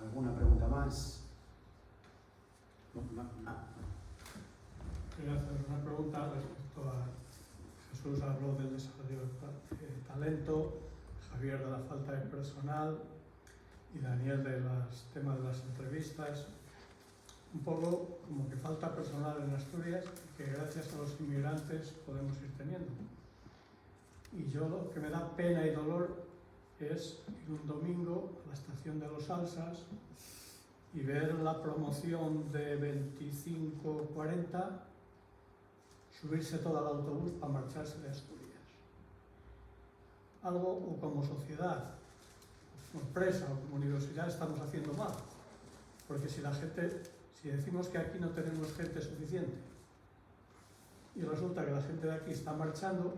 ¿Alguna pregunta más? Quería hacer una pregunta respecto a Jesús habló del desarrollo de talento, Javier de la falta de personal y Daniel de los temas de las entrevistas. Un poco como que falta personal en Asturias y que gracias a los inmigrantes podemos ir teniendo. Y yo lo que me da pena y dolor es ir un domingo a la estación de Los Alsas y ver la promoción de 25-40 subirse todo al autobús para marcharse de Asturias. Algo o como sociedad, como empresa o como universidad estamos haciendo mal. Porque si decimos que aquí no tenemos gente suficiente y resulta que la gente de aquí está marchando,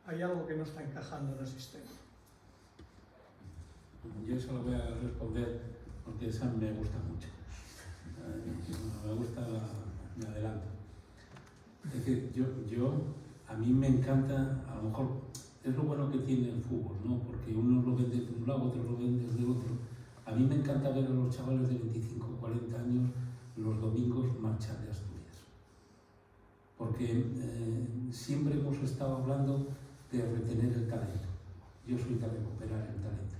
hay algo que no está encajando en el sistema. Yo eso lo voy a responder porque esa me gusta mucho. Me gusta, me adelanto. Es decir, a mí me encanta, a lo mejor es lo bueno que tiene el fútbol, ¿no? Porque uno lo ven desde un lado, otro lo ven desde otro. A mí me encanta ver a los chavales de 25 o 40 años los domingos marchar de Asturias. Porque siempre hemos estado hablando de retener el talento. Yo soy de recuperar el talento.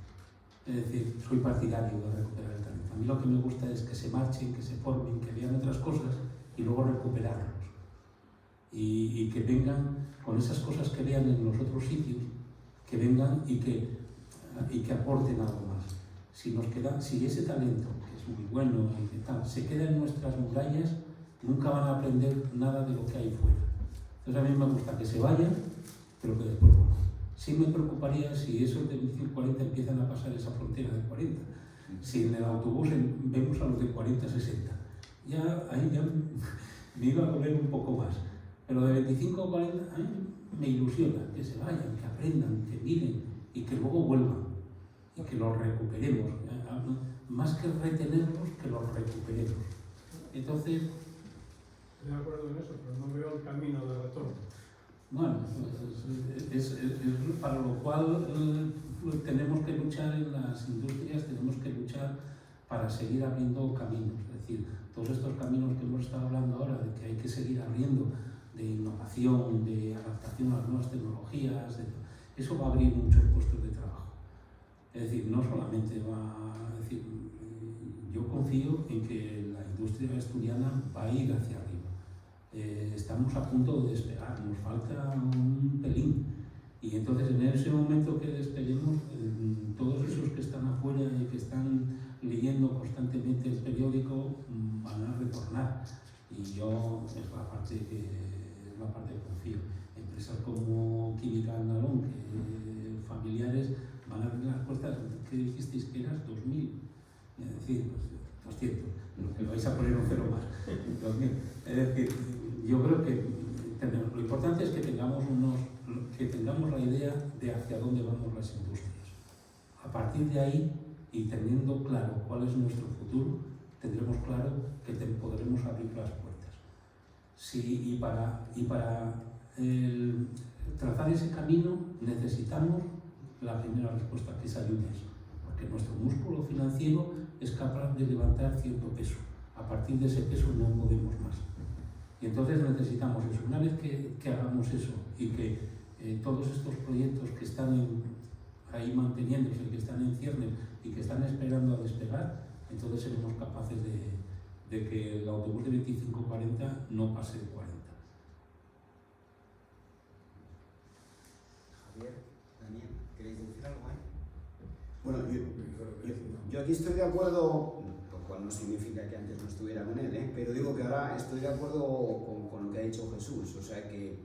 Es decir, soy partidario de recuperar el talento. A mí lo que me gusta es que se marchen, que se formen, que vean otras cosas y luego recuperarlos. Y que vengan con esas cosas que vean en los otros sitios, que vengan y que aporten algo más. Si ese talento, que es muy bueno y que tal, se queda en nuestras murallas, nunca van a aprender nada de lo que hay fuera. Entonces a mí me gusta que se vayan, pero que después vuelvan. Sí me preocuparía si esos de 40 empiezan a pasar esa frontera de 40. Si en el autobús vemos a los de 40-60, ahí ya me iba a doler un poco más. Pero de 25 a 40 me ilusiona que se vayan, que aprendan, que miren y que luego vuelvan y que los recuperemos. Más que retenerlos, que los recuperemos. Entonces, Estoy de acuerdo en eso, pero no veo el camino de retorno. bueno, es para lo cual tenemos que luchar en las industrias, tenemos que luchar para seguir abriendo caminos. Es decir, todos estos caminos que hemos estado hablando ahora, de que hay que seguir abriendo, de innovación, de adaptación a las nuevas tecnologías, eso va a abrir muchos puestos de trabajo. Es decir, no solamente yo confío en que la industria asturiana va a ir hacia arriba. Estamos a punto de despegar, nos falta un pelín. Y entonces en ese momento que despeguemos, todos esos que están afuera y que están leyendo constantemente el periódico van a retornar. Y yo es la parte que confío. Empresas como Química Andalón, familiares, van a abrir las puertas. ¿Qué dijisteis que eras? 2.000. Es decir, pues 200. Lo que vais a poner un cero más. 2.000. Es decir, yo creo que lo importante es que tengamos la idea de hacia dónde vamos las industrias. A partir de ahí, y teniendo claro cuál es nuestro futuro, tendremos claro que podremos abrir las puertas. Sí, y para trazar ese camino necesitamos la primera respuesta, que es ayudas, porque nuestro músculo financiero es capaz de levantar cierto peso. A partir de ese peso no podemos más. Y entonces necesitamos eso. Una vez que hagamos eso y que todos estos proyectos que están ahí manteniéndose, que están en ciernes y que están esperando a despegar, entonces seremos capaces de que el autobús de 25-40 no pase de 40. Javier, Daniel, ¿queréis decir algo ahí? Bueno, yo aquí estoy de acuerdo, lo cual no significa que antes no estuviera con él, pero digo que ahora estoy de acuerdo con lo que ha dicho Jesús, o sea que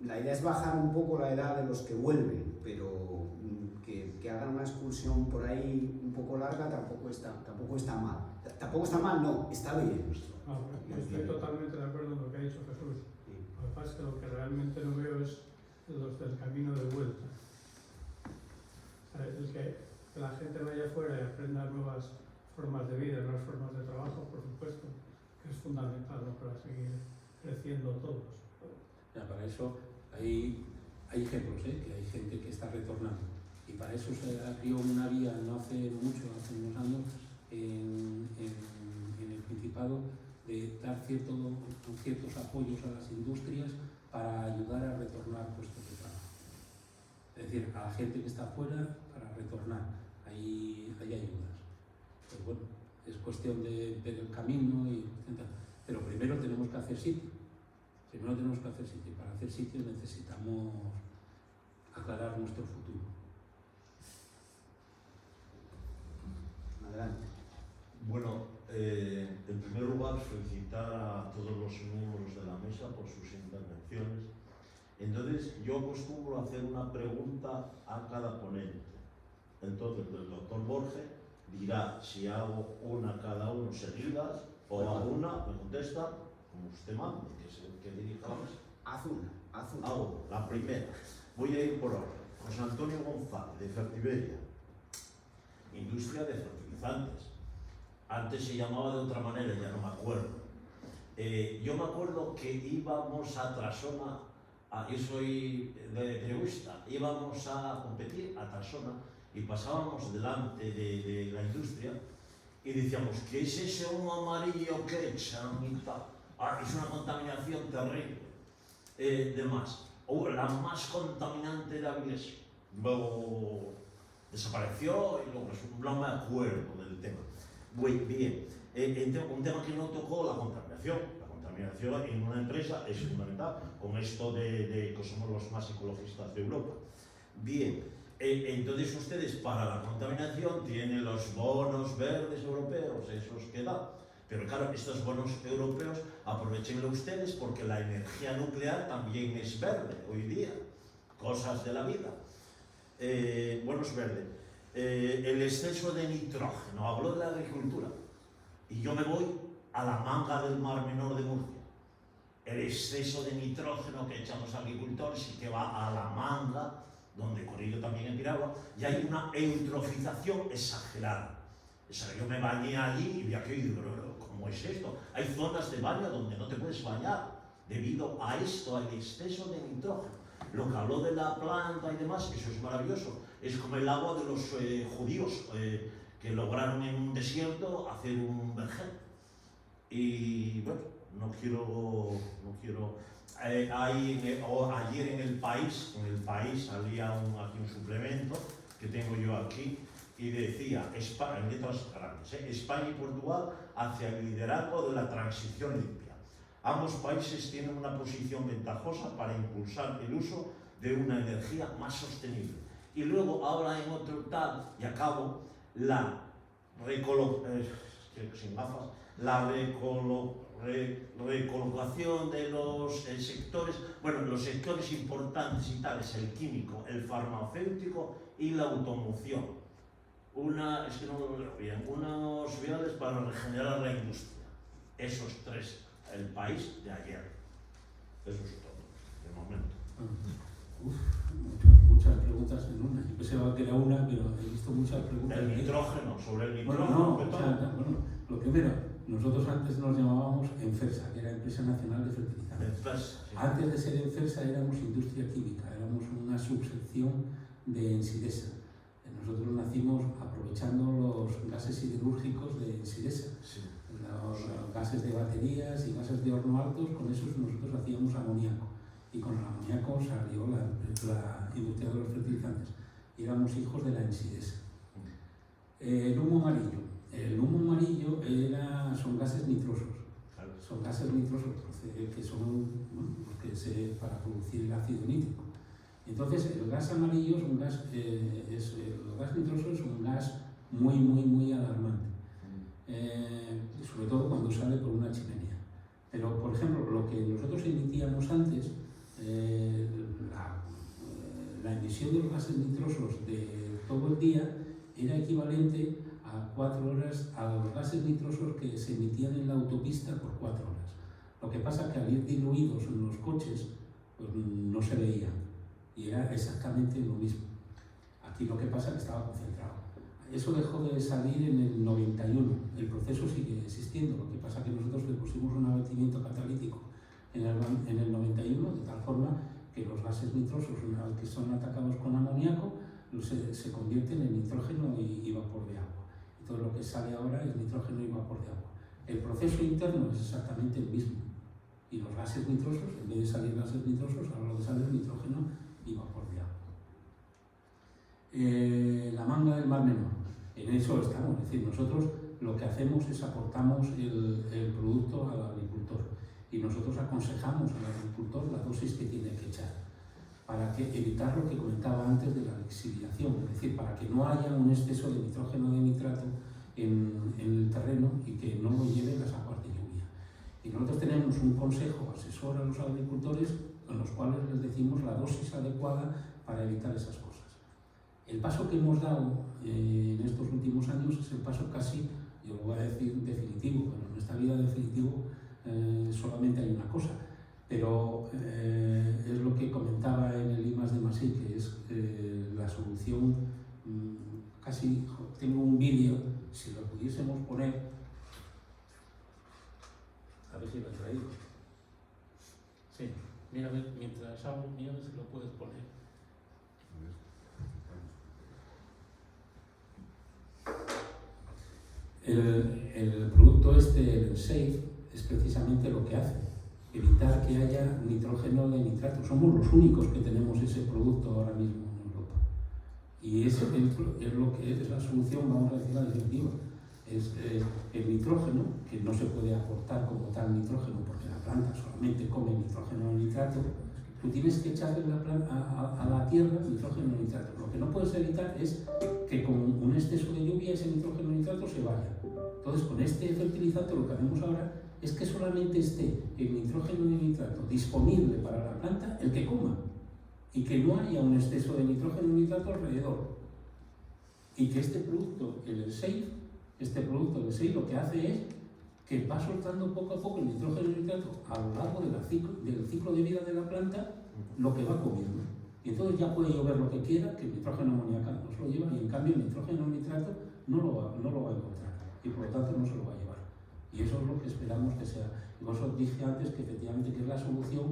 la idea es bajar un poco la edad de los que vuelven, pero que hagan una excursión por ahí un poco larga tampoco está mal. Tampoco está mal, no, está bien. No, estoy totalmente de acuerdo en lo que ha dicho Jesús. Lo que pasa es que lo que realmente no veo es los del camino de vuelta. O sea, el que la gente vaya afuera y aprenda nuevas formas de vida, nuevas formas de trabajo, por supuesto, que es fundamental, ¿no?, para seguir creciendo todos. Ya, para eso hay ejemplos, que hay gente que está retornando. Y para eso se abrió una vía no hace mucho, hace unos años, en el Principado, de dar ciertos apoyos a las industrias para ayudar a retornar puestos de trabajo. Es decir, a la gente que está afuera para retornar. Hay ayudas. Pues bueno, es cuestión de ver el camino, pero primero tenemos que hacer sitio. Para hacer sitio necesitamos aclarar nuestro futuro. Adelante. Bueno, en primer lugar, felicitar a todos los miembros de la mesa por sus intervenciones. Entonces, yo acostumbro a hacer una pregunta a cada ponente. Entonces, el doctor Borges dirá si hago una cada uno seguidas o a una, me contesta, como usted manda, que es el que dirija la mesa. Haz una. Hago la primera. Voy a ir por orden. José Antonio González, de Fertiberia. Industria de fertilizantes. Antes se llamaba de otra manera, ya no me acuerdo. Yo me acuerdo que íbamos a Trasona, yo soy de periodista, íbamos a competir a Trasona y pasábamos delante de la industria y decíamos, ¿qué es ese humo amarillo que echan y tal? Es una contaminación terrible. La más contaminante era Avilés. Luego desapareció y luego no me acuerdo del tema. Muy bien. Un tema que no tocó, la contaminación. La contaminación en una empresa es fundamental, con esto de que somos los más ecologistas de Europa. Bien, entonces ustedes para la contaminación tienen los bonos verdes europeos, esos que dan. Pero claro, estos bonos europeos, aprovechenlo ustedes porque la energía nuclear también es verde hoy día. Cosas de la vida. Bonos verdes. El exceso de nitrógeno, habló de la agricultura. Y yo me voy a la manga del Mar Menor de Murcia. El exceso de nitrógeno que echan los agricultores y que va a la manga, donde Corrillo también en Piragua, y hay una eutrofización exagerada. O sea, yo me bañé allí y vi aquello, ¿cómo es esto? Hay zonas de baño donde no te puedes bañar debido a esto, al exceso de nitrógeno. Lo que habló de la planta y demás, eso es maravilloso. Es como el agua de los judíos que lograron en un desierto hacer un vergel. Y bueno, no quiero ayer en el país salía aquí un suplemento que tengo yo aquí y decía, en letras grandes, España y Portugal hacia el liderazgo de la transición limpia. Ambos países tienen una posición ventajosa para impulsar el uso de una energía más sostenible. Y luego habla en otro tal, y acabo, la recolocación de los sectores, bueno, los sectores importantes y tales, el químico, el farmacéutico y la automoción. Es que no lo leo bien, unos viales para regenerar la industria. Esos tres, el país de ayer. Eso es todo, de momento. Muchas preguntas en una. Yo pensaba que era una, pero he visto muchas preguntas. El nitrógeno, sobre el nitrógeno. Bueno, lo primero, nosotros antes nos llamábamos Enfersa, que era Empresa Nacional de Fertilizantes. Enfersa, sí. Antes de ser Enfersa éramos Industria Química, éramos una subsección de Ensidesa. Nosotros nacimos aprovechando los gases siderúrgicos de Ensidesa. Sí. Los gases de baterías y gases de horno altos, con esos nosotros hacíamos amoníaco. Y con el amoníaco salió la industria de los fertilizantes. Y éramos hijos de la Ensidesa. El humo amarillo. El humo amarillo son gases nitrosos. Son gases nitrosos que son para producir el ácido nítrico. Entonces, el gas amarillo es un gas, el gas nitroso es un gas muy alarmante, sobre todo cuando sale por una chimenea. Pero, por ejemplo, lo que nosotros emitíamos antes, la emisión de los gases nitrosos de todo el día era equivalente a 4 horas a los gases nitrosos que se emitían en la autopista por 4 horas. Lo que pasa es que al ir diluidos en los coches, pues no se veían y era exactamente lo mismo. Aquí lo que pasa es que estaba concentrado. Eso dejó de salir en el 91, el proceso sigue existiendo, lo que pasa es que nosotros le pusimos un abatimiento catalítico en el 91, de tal forma que los gases nitrosos, una vez que son atacados con amoníaco, se convierten en nitrógeno y vapor de agua. Y todo lo que sale ahora es nitrógeno y vapor de agua. El proceso interno es exactamente el mismo. Y los gases nitrosos, en vez de salir gases nitrosos, ahora lo que sale es nitrógeno y vapor de agua. La manga del Mar Menor. En eso estamos. Es decir, nosotros lo que hacemos es aportamos el producto al agricultor. Y nosotros aconsejamos al agricultor la dosis que tiene que echar, para evitar lo que comentaba antes de la lixiviación, es decir, para que no haya un exceso de nitrógeno de nitrato en el terreno y que no lo lleven las aguas de lluvia. Y nosotros tenemos un consejo asesor a los agricultores en los cuales les decimos la dosis adecuada para evitar esas cosas. El paso que hemos dado en estos últimos años es el paso casi, yo lo voy a decir definitivo, pero en esta vida definitivo solamente hay una cosa, pero es lo que comentaba en el I+D+I, que es la solución, casi tengo un vídeo, si lo pudiésemos poner, a ver si lo he traído. Sí, mira, a ver, mientras hablo, mira a ver si lo puedes poner. El producto el SAFE, es precisamente lo que hace, evitar que haya nitrógeno de nitrato. Somos los únicos que tenemos ese producto ahora mismo en Europa. Y ese es lo que es la solución, vamos a decir, la definitiva. Es el nitrógeno, que no se puede aportar como tal nitrógeno, porque la planta solamente come nitrógeno de nitrato. Tú tienes que echarle a la tierra nitrógeno de nitrato. Lo que no puedes evitar es que con un exceso de lluvia ese nitrógeno de nitrato se vaya. Entonces, con este fertilizante lo que hacemos ahora es que solamente esté el nitrógeno de nitrato disponible para la planta el que coma y que no haya un exceso de nitrógeno de nitrato alrededor. Y que este producto, el SAFE, lo que hace es que va soltando poco a poco el nitrógeno de nitrato a lo largo del ciclo de vida de la planta, lo que va comiendo. Y entonces ya puede llover lo que quiera, que el nitrógeno amoníaco no se lo lleva, y en cambio el nitrógeno de nitrato no lo va a encontrar, y por lo tanto no se lo va a llevar. Y eso es lo que esperamos que sea. Y por eso dije antes que efectivamente que es la solución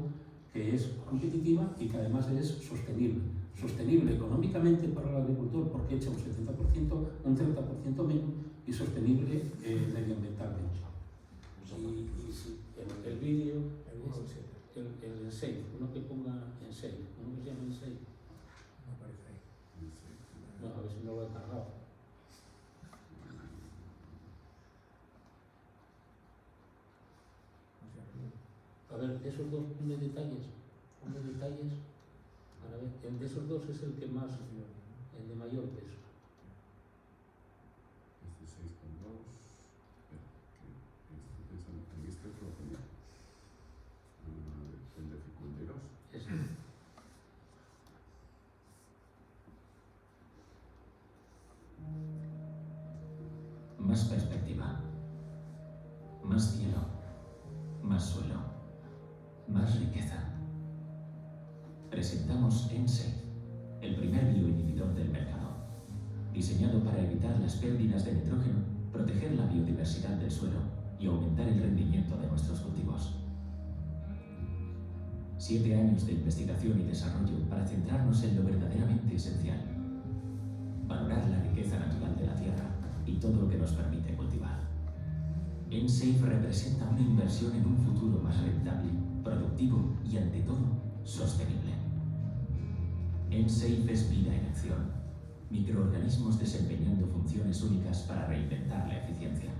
que es competitiva y que además es sostenible. Sostenible económicamente para el agricultor porque echa un 70%, un 30% menos, y sostenible medioambientalmente. Y si en el vídeo, el SAFE, uno que ponga en SAFE, uno que se llama en SAFE. No aparece ahí. No, a ver si no lo he cargado. A ver, esos dos, ponme detalles, para ver, el de esos dos es el que más, el de mayor peso. Este 6,2, este lo tenía. El de 52. Ese. Más perspectiva, más cielo, más suelo, más riqueza. Presentamos N-Safe, el primer bioinhibidor del mercado, diseñado para evitar las pérdidas de nitrógeno, proteger la biodiversidad del suelo y aumentar el rendimiento de nuestros cultivos. 7 años de investigación y desarrollo para centrarnos en lo verdaderamente esencial: valorar la riqueza natural de la tierra y todo lo que nos permite cultivar. N-Safe representa una inversión en un futuro más rentable, productivo y, ante todo, sostenible. N-Safe es vida en acción. Microorganismos desempeñando funciones únicas para reinventar la eficiencia.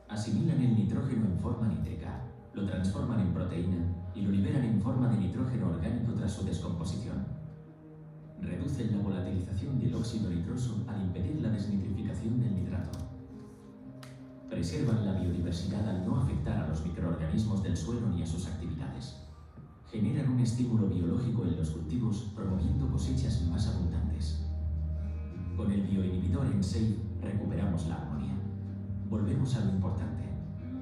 Asimilan el nitrógeno en forma nítrica, lo transforman en proteína y lo liberan en forma de nitrógeno orgánico tras su descomposición. Reducen la volatilización del óxido nitroso al impedir la desnitrificación del nitrato. Preservan la biodiversidad al no afectar a los microorganismos del suelo ni a sus actividades. Generan un estímulo biológico en los cultivos, promoviendo cosechas más abundantes. Con el bioinhibidor N-Safe recuperamos la armonía. Volvemos a lo importante.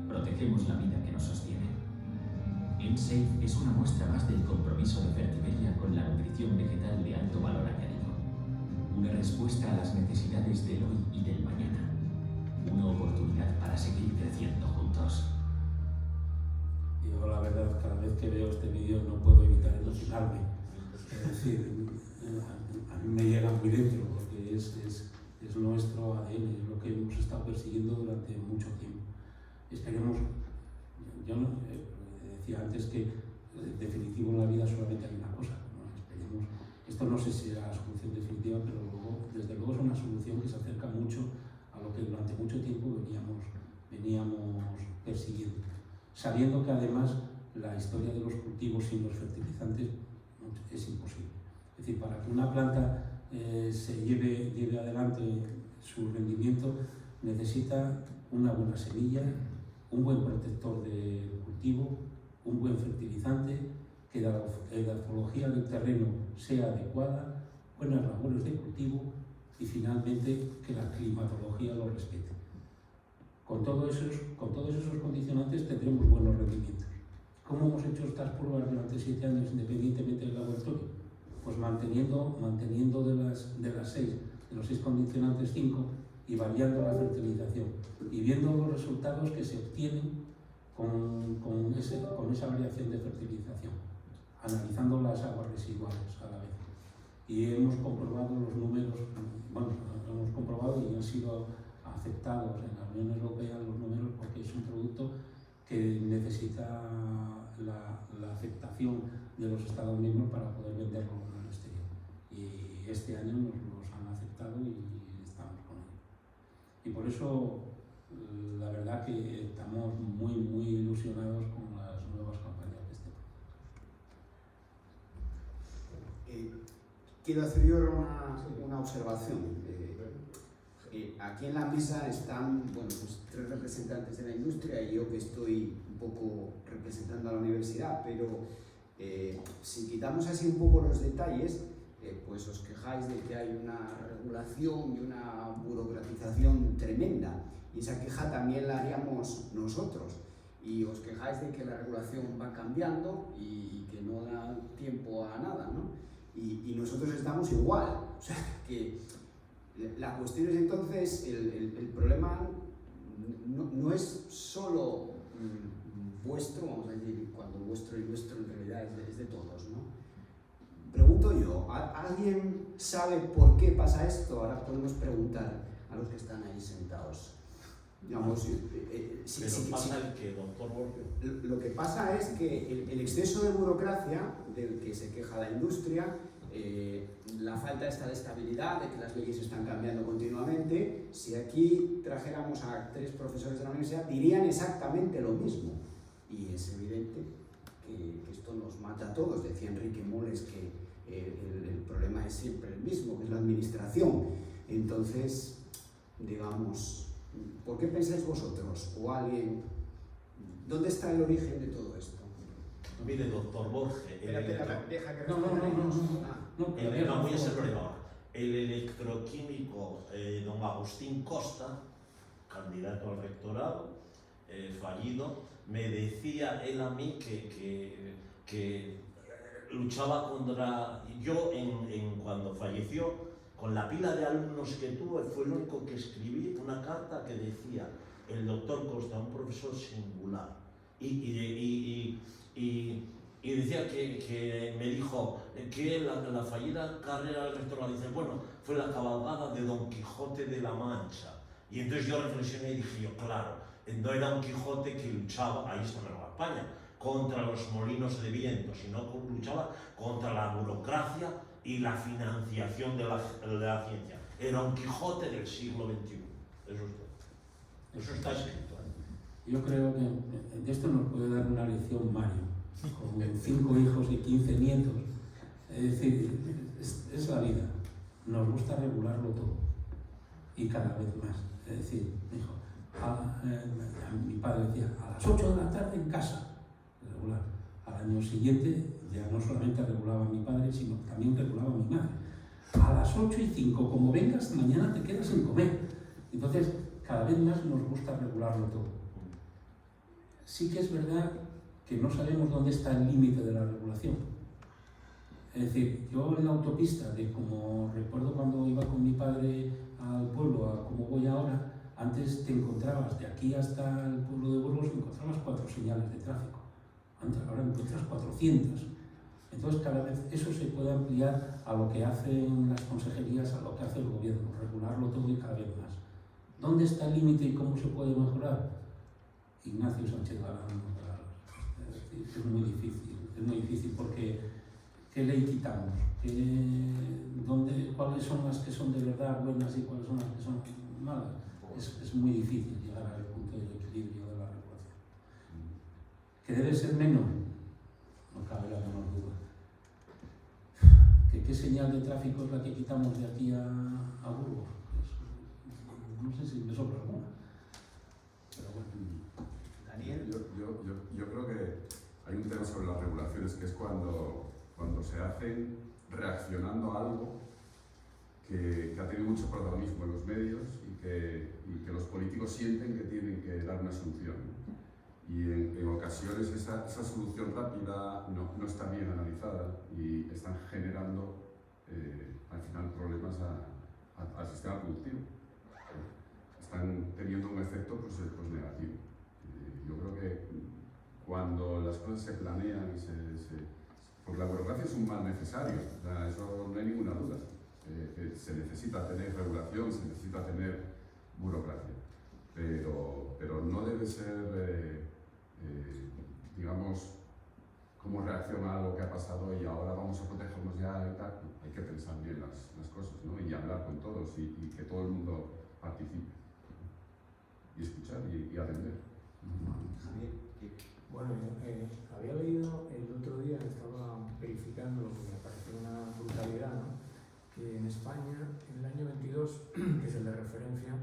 Protegemos la vida que nos sostiene. N-Safe es una muestra más del compromiso de Fertiberia con la nutrición vegetal de alto valor añadido. Una respuesta a las necesidades del hoy y del mañana. Una oportunidad para seguir creciendo juntos. Yo la verdad, cada vez que veo este vídeo no puedo evitar emocionarme. Es decir, a mí me llega muy dentro, porque es nuestro ADN, es lo que hemos estado persiguiendo durante mucho tiempo. Esperemos, yo no, decía antes que definitivo en la vida solamente hay una cosa, ¿no? Esperemos, esto no sé si será la solución definitiva, pero luego, desde luego es una solución que se acerca mucho a lo que durante mucho tiempo veníamos persiguiendo, sabiendo que además la historia de los cultivos sin los fertilizantes es imposible. Es decir, para que una planta se lleve adelante su rendimiento, necesita una buena semilla, un buen protector del cultivo, un buen fertilizante, que la edafología del terreno sea adecuada, buenas labores de cultivo y finalmente que la climatología lo respete. Con todos esos condicionantes tendremos buenos rendimientos. ¿Cómo hemos hecho estas pruebas durante 7 años independientemente del laboratorio? Pues manteniendo de las 6, de los 6 condicionantes 5 y variando la fertilización y viendo los resultados que se obtienen con esa variación de fertilización, analizando las aguas residuales a la vez. Y hemos comprobado los números, hemos comprobado y han sido aceptados en la Unión Europea los números, porque es un producto que necesita la aceptación de los Estados miembros para poder venderlo en el exterior. Y este año nos los han aceptado y estamos con ello. Y por eso, la verdad que estamos muy ilusionados con las nuevas campañas de este producto. Quiero hacer yo una observación. Aquí en la mesa están pues 3 representantes de la industria y yo que estoy un poco representando a la universidad, pero si quitamos así un poco los detalles, pues os quejáis de que hay una regulación y una burocratización tremenda, y esa queja también la haríamos nosotros, y os quejáis de que la regulación va cambiando y que no da tiempo a nada, ¿no? Y nosotros estamos igual, o sea que la cuestión es entonces, el problema no es solo vuestro, vamos a decir, cuando vuestro y nuestro en realidad es de todos, ¿no? Pregunto yo, ¿alguien sabe por qué pasa esto? Ahora podemos preguntar a los que están ahí sentados. Digamos, pasa que, doctor Borges. Lo que pasa es que el exceso de burocracia del que se queja la industria, la falta esta de estabilidad, de que las leyes están cambiando continuamente, si aquí trajéramos a 3 profesores de la universidad dirían exactamente lo mismo, y es evidente que esto nos mata a todos. Decía Enrique Moles que el problema es siempre el mismo, que es la administración. Entonces, digamos, ¿por qué pensáis vosotros o alguien? ¿Dónde está el origen de todo esto? Mire, doctor Borges, deja que voy a ser breve ahora. El electroquímico don Agustín Costa, candidato al rectorado, fallido, me decía él a mí que luchaba contra... Yo, cuando falleció, con la pila de alumnos que tuve, fue el único que escribí una carta que decía: el doctor Costa, un profesor singular. Y decía que me dijo que la fallida carrera del rectorado, dice, bueno, fue la cabalgada de Don Quijote de la Mancha. Y entonces yo reflexioné y dije yo, claro, no era Don Quijote que luchaba, ahí está en Nueva España, contra los molinos de viento, sino que luchaba contra la burocracia y la financiación de la ciencia. Era Don Quijote del siglo XXI. Eso está escrito. Yo creo que de esto nos puede dar una lección Mario, con 5 hijos y 15 nietos. Es decir, es la vida. Nos gusta regularlo todo y cada vez más. Es decir, mi padre decía, a las 8 de la tarde en casa, regular. Al año siguiente ya no solamente regulaba a mi padre, sino también regulaba a mi madre. A las 8:05, como vengas, mañana te quedas sin comer. Entonces, cada vez más nos gusta regularlo todo. Sí que es verdad que no sabemos dónde está el límite de la regulación. Es decir, yo en la autopista, como recuerdo cuando iba con mi padre al pueblo, a como voy ahora, antes te encontrabas de aquí hasta el pueblo de Burgos, encontrabas 4 señales de tráfico. Ahora encuentras 400. Entonces cada vez eso se puede ampliar a lo que hacen las consejerías, a lo que hace el gobierno, regularlo todo y cada vez más. ¿Dónde está el límite y cómo se puede mejorar? Ignacio Sánchez Galán. Es muy difícil porque ¿qué ley quitamos? ¿Cuáles son las que son de verdad buenas y cuáles son las que son malas? Es muy difícil llegar al punto del equilibrio de la regulación. ¿Que debe ser menos? No cabe la menor duda. ¿Qué señal de tráfico es la que quitamos de aquí a Burgos? No sé si me sobra alguna. Pero bueno. Daniel. Yo creo que hay un tema sobre las regulaciones que es cuando se hacen reaccionando a algo que ha tenido mucho protagonismo en los medios y que los políticos sienten que tienen que dar una solución. Y en ocasiones esa solución rápida no está bien analizada y están generando al final problemas al sistema productivo. Están teniendo un efecto pues negativo. Yo creo que cuando las cosas se planean, porque la burocracia es un mal necesario, o sea, eso no hay ninguna duda. Se necesita tener regulación, se necesita tener burocracia, pero no debe ser, digamos, como reacción a lo que ha pasado y ahora vamos a protegernos ya y tal. Hay que pensar bien las cosas, ¿no? Y hablar con todos y que todo el mundo participe y escuchar y atender. Bueno, había leído el otro día, estaba verificando lo que me pareció una brutalidad, ¿no? Que en España, en el año 22, que es el de referencia,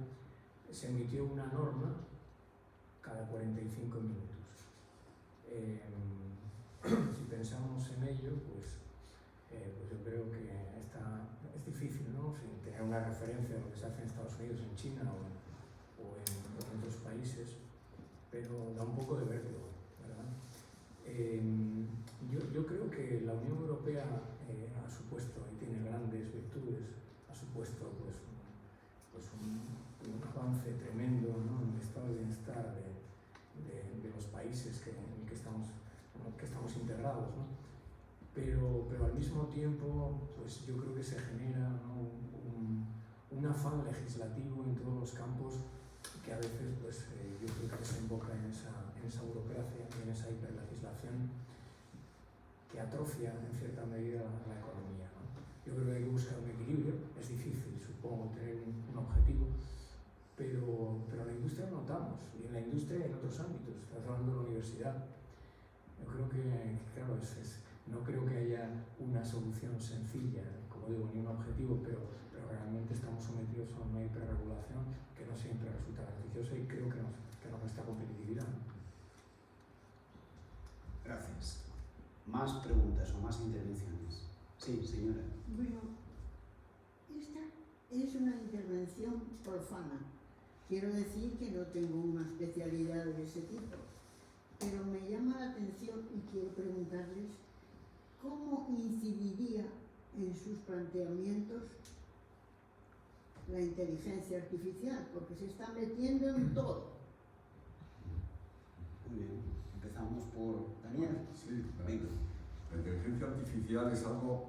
se emitió una norma cada 45 minutos. Si pensamos en ello, pues yo creo que es difícil, ¿no? Sin tener una referencia de lo que se hace en Estados Unidos, en China o en otros países, pero da un poco de vértigo, ¿verdad? Yo creo que la Unión Europea ha supuesto, y tiene grandes virtudes, ha supuesto pues un avance tremendo, ¿no? En el estado de bienestar de los países en que estamos integrados, ¿no? Pero al mismo tiempo, pues yo creo que se genera, ¿no? un afán legislativo en todos los campos que a veces pues, yo creo que desemboca en esa burocracia y en esa hiperlegislación que atrofia en cierta medida la economía, ¿no? Yo creo que hay que buscar un equilibrio, es difícil, supongo, tener un objetivo, pero la industria lo notamos, y en la industria y en otros ámbitos, estás hablando de la universidad. Yo creo que claro, no creo que haya una solución sencilla, como digo, ni un objetivo, pero realmente estamos sometidos a una hiperregulación que no siempre resulta beneficiosa y creo que nos resta competitividad, ¿no? Gracias. ¿Más preguntas o más intervenciones? Sí, señora. Bueno, esta es una intervención profana. Quiero decir que no tengo una especialidad de ese tipo, pero me llama la atención y quiero preguntarles cómo incidiría en sus planteamientos la inteligencia artificial, porque se está metiendo en todo. Muy bien, empezamos por Daniel. Sí, venga. La inteligencia artificial es algo,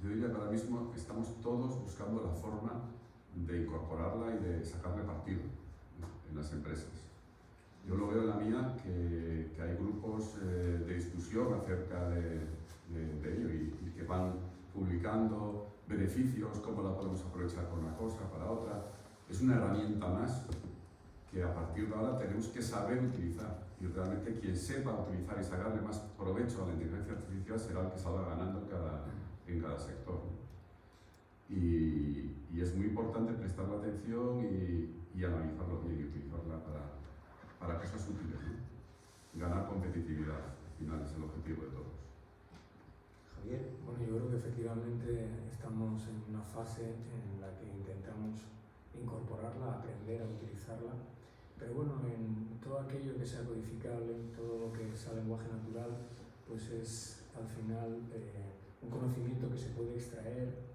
yo diría que ahora mismo estamos todos buscando la forma de incorporarla y de sacarle partido en las empresas. Yo lo veo en la mía, que hay grupos de discusión acerca de ello y que van publicando beneficios, cómo la podemos aprovechar para una cosa, para otra. Es una herramienta más que a partir de ahora tenemos que saber utilizar. Y realmente quien sepa utilizar y sacarle más provecho a la inteligencia artificial será el que salga ganando en cada sector, ¿no? Y es muy importante prestarle atención y analizarlo bien y utilizarla para cosas útiles, ¿no? Ganar competitividad, al final es el objetivo de todos. Javier. Bueno, yo creo que efectivamente estamos en una fase en la que intentamos incorporarla, aprender a utilizarla, pero bueno, en todo aquello que sea codificable, todo lo que sea lenguaje natural, pues es al final un conocimiento que se puede extraer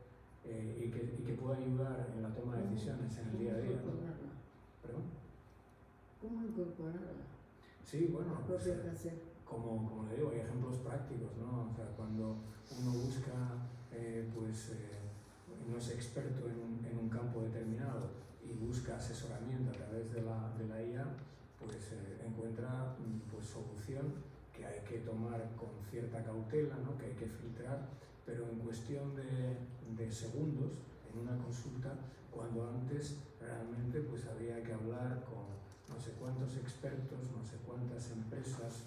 y que puede ayudar en la toma de decisiones en el día a día, ¿no? ¿Perdón? ¿Cómo incorporarla? Sí, bueno, pues, ¿Qué hacer? como le digo, hay ejemplos prácticos, ¿no? O sea, cuando uno busca, no es experto en un campo determinado y busca asesoramiento a través de la IA, pues encuentra solución que hay que tomar con cierta cautela, ¿no? Que hay que filtrar, pero en cuestión de segundos, en una consulta, cuando antes realmente pues había que hablar con no sé cuántos expertos, no sé cuántas empresas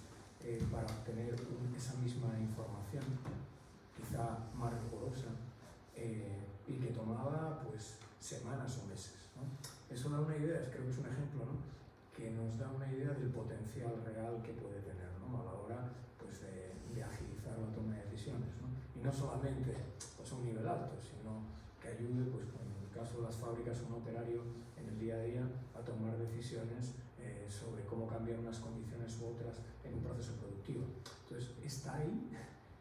para obtener esa misma información, quizá más rigurosa, y que tomaba pues semanas o meses, ¿no? Eso da una idea, creo que es un ejemplo, ¿no? Que nos da una idea del potencial real que puede tener, ¿no? A la hora pues, de agilizar la toma de decisiones, ¿no? Y no solamente pues, a un nivel alto, sino que ayude, pues, en el caso de las fábricas, a un operario en el día a día a tomar decisiones sobre cómo cambiar unas condiciones u otras en un proceso productivo. Entonces, está ahí,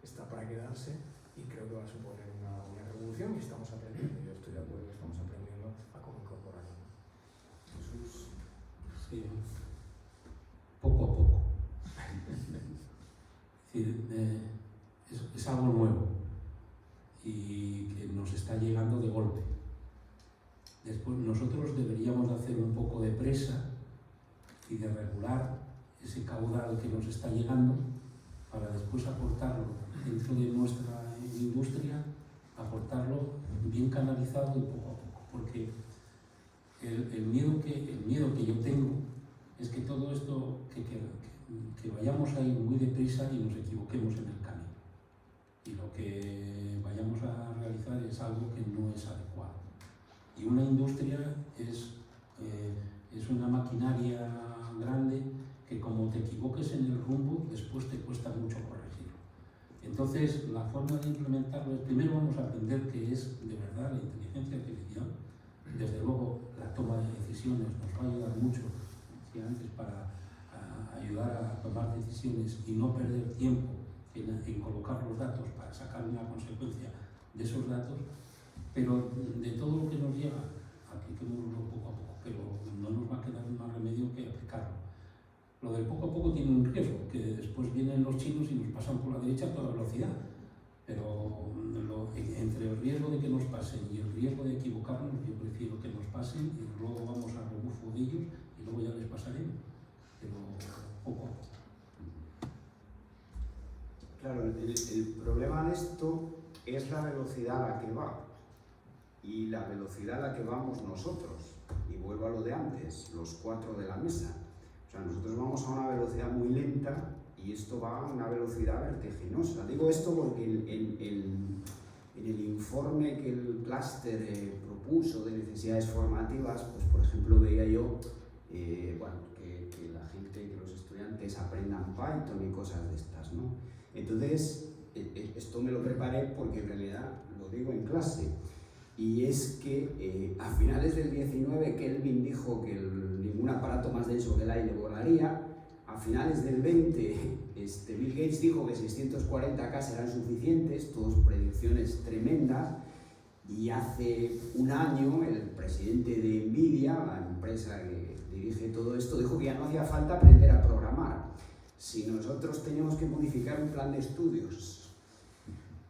está para quedarse y creo que va a suponer una revolución y estamos aprendiendo, yo estoy de acuerdo, estamos aprendiendo a cómo incorporarlo. Jesús, sí, poco a poco. Es decir, es algo nuevo y que nos está llegando de golpe. Después nosotros deberíamos hacer un poco de presa y de regular ese caudal que nos está llegando para después aportarlo dentro de nuestra industria, aportarlo bien canalizado y poco a poco, porque el miedo que yo tengo es que todo esto, que vayamos a ir muy deprisa y nos equivoquemos en el camino y lo que vayamos a realizar es algo que no es adecuado. Y una industria es una maquinaria grande que como te equivoques en el rumbo, después te cuesta mucho corregirlo. Entonces, la forma de implementarlo es, primero vamos a aprender qué es de verdad la inteligencia artificial. Desde luego, la toma de decisiones nos va a ayudar mucho, decía antes, para ayudar a tomar decisiones y no perder tiempo en colocar los datos para sacar una consecuencia de esos datos, pero de todo lo que nos llega, apliquémoslo poco a poco, pero no nos va a quedar más remedio que aplicarlo. Lo del poco a poco tiene un riesgo, que después vienen los chinos y nos pasan por la derecha a toda velocidad, pero entre el riesgo de que nos pasen y el riesgo de equivocarnos, yo prefiero que nos pasen y luego vamos a rebufo de ellos y luego ya les pasaremos, pero poco a poco. Claro, el problema de esto es la velocidad a la que va y la velocidad a la que vamos nosotros. Y vuelvo a lo de antes, los 4 de la mesa. O sea, nosotros vamos a una velocidad muy lenta y esto va a una velocidad vertiginosa. Digo esto porque en el informe que el clúster propuso de necesidades formativas, pues por ejemplo veía yo que la gente, que los estudiantes aprendan Python y cosas de estas, ¿no? Entonces, esto me lo preparé porque en realidad lo digo en clase. Y es que a finales del 19 Kelvin dijo que ningún aparato más denso que el aire volaría. A finales del 20 Bill Gates dijo que 640K serán suficientes, todas predicciones tremendas. Y hace un año el presidente de Nvidia, la empresa que dirige todo esto, dijo que ya no hacía falta aprender a programar. Si nosotros teníamos que modificar un plan de estudios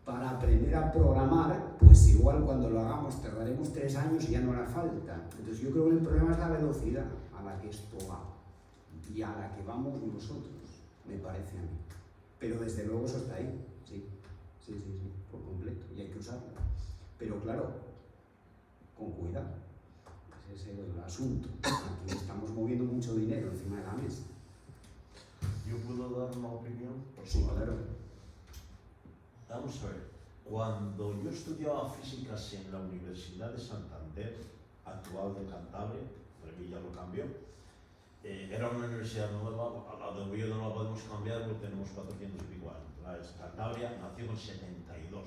para aprender a programar, pues igual cuando lo hagamos tardaremos 3 años y ya no hará falta. Entonces yo creo que el problema es la velocidad a la que esto va y a la que vamos nosotros, me parece a mí. Pero desde luego eso está ahí, sí, por completo, y hay que usarlo. Pero claro, con cuidado, ese es el asunto. Aquí estamos moviendo mucho dinero encima de la mesa. ¿Yo puedo dar una opinión? Sí, claro. Vamos a ver. Cuando yo estudiaba físicas en la Universidad de Santander, actual de Cantabria, porque ya lo cambió, era una universidad nueva, a la de Oviedo no la podemos cambiar porque tenemos 400 y pico años. La de Cantabria nació en 72.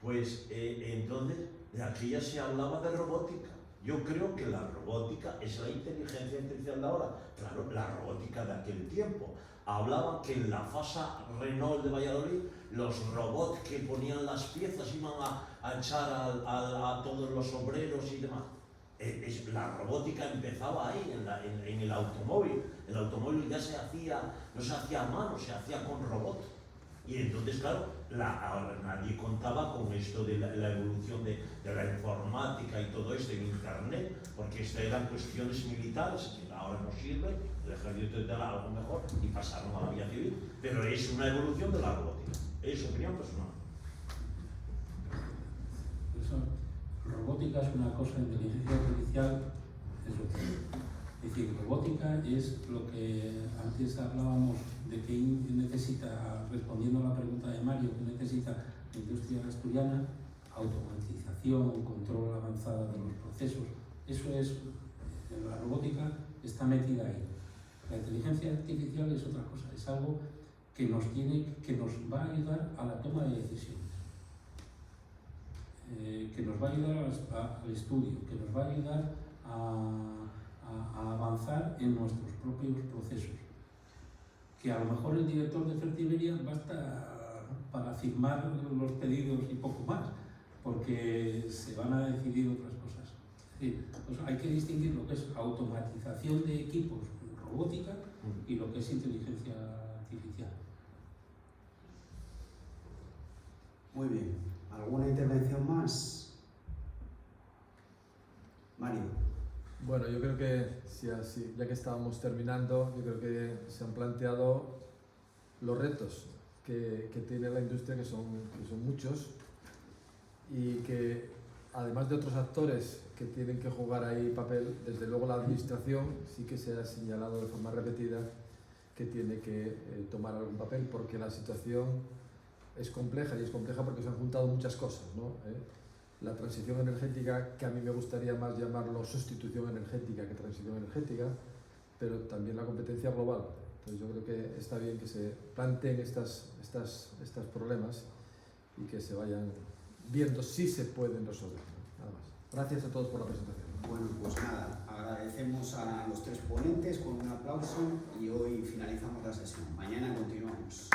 Pues entonces, de aquí ya se hablaba de robótica. Yo creo que la robótica es la inteligencia artificial de ahora. Claro, la robótica de aquel tiempo. Hablaban que en la FASA Renault de Valladolid, los robots que ponían las piezas iban a echar a todos los obreros y demás. La robótica empezaba ahí, en el automóvil. El automóvil ya no se hacía a mano, se hacía con robots. Y entonces, claro, ahora nadie contaba con esto de la evolución de la informática y todo esto en Internet, porque estas eran cuestiones militares que ahora no sirven, el ejército tendrá algo mejor y pasaron a la vía civil, pero es una evolución de la robótica, es opinión personal. Robótica es una cosa, inteligencia artificial es otra. Es decir, robótica es lo que antes hablábamos de que necesita, respondiendo a la pregunta de Mario, que necesita la industria asturiana, automatización, control avanzado de los procesos. Eso es, la robótica está metida ahí. La inteligencia artificial es otra cosa, es algo que nos va a ayudar a la toma de decisiones. Que nos va a ayudar al estudio, que nos va a ayudar a avanzar en nuestros propios procesos. Que a lo mejor el director de Fertiberia basta para firmar los pedidos y poco más, porque se van a decidir otras cosas. Es decir, pues hay que distinguir lo que es automatización de equipos, robótica, y lo que es inteligencia artificial. Muy bien. ¿Alguna intervención más? Mario. Bueno, yo creo que, ya que estábamos terminando, yo creo que se han planteado los retos que tiene la industria, que son muchos, y que además de otros actores que tienen que jugar ahí papel, desde luego la administración sí que se ha señalado de forma repetida que tiene que tomar algún papel, porque la situación es compleja, y es compleja porque se han juntado muchas cosas, ¿no? La transición energética, que a mí me gustaría más llamarlo sustitución energética que transición energética, pero también la competencia global. Entonces yo creo que está bien que se planteen estos problemas y que se vayan viendo si se pueden resolver. Nada más. Gracias a todos por la presentación. Bueno, pues nada, agradecemos a los tres ponentes con un aplauso y hoy finalizamos la sesión. Mañana continuamos.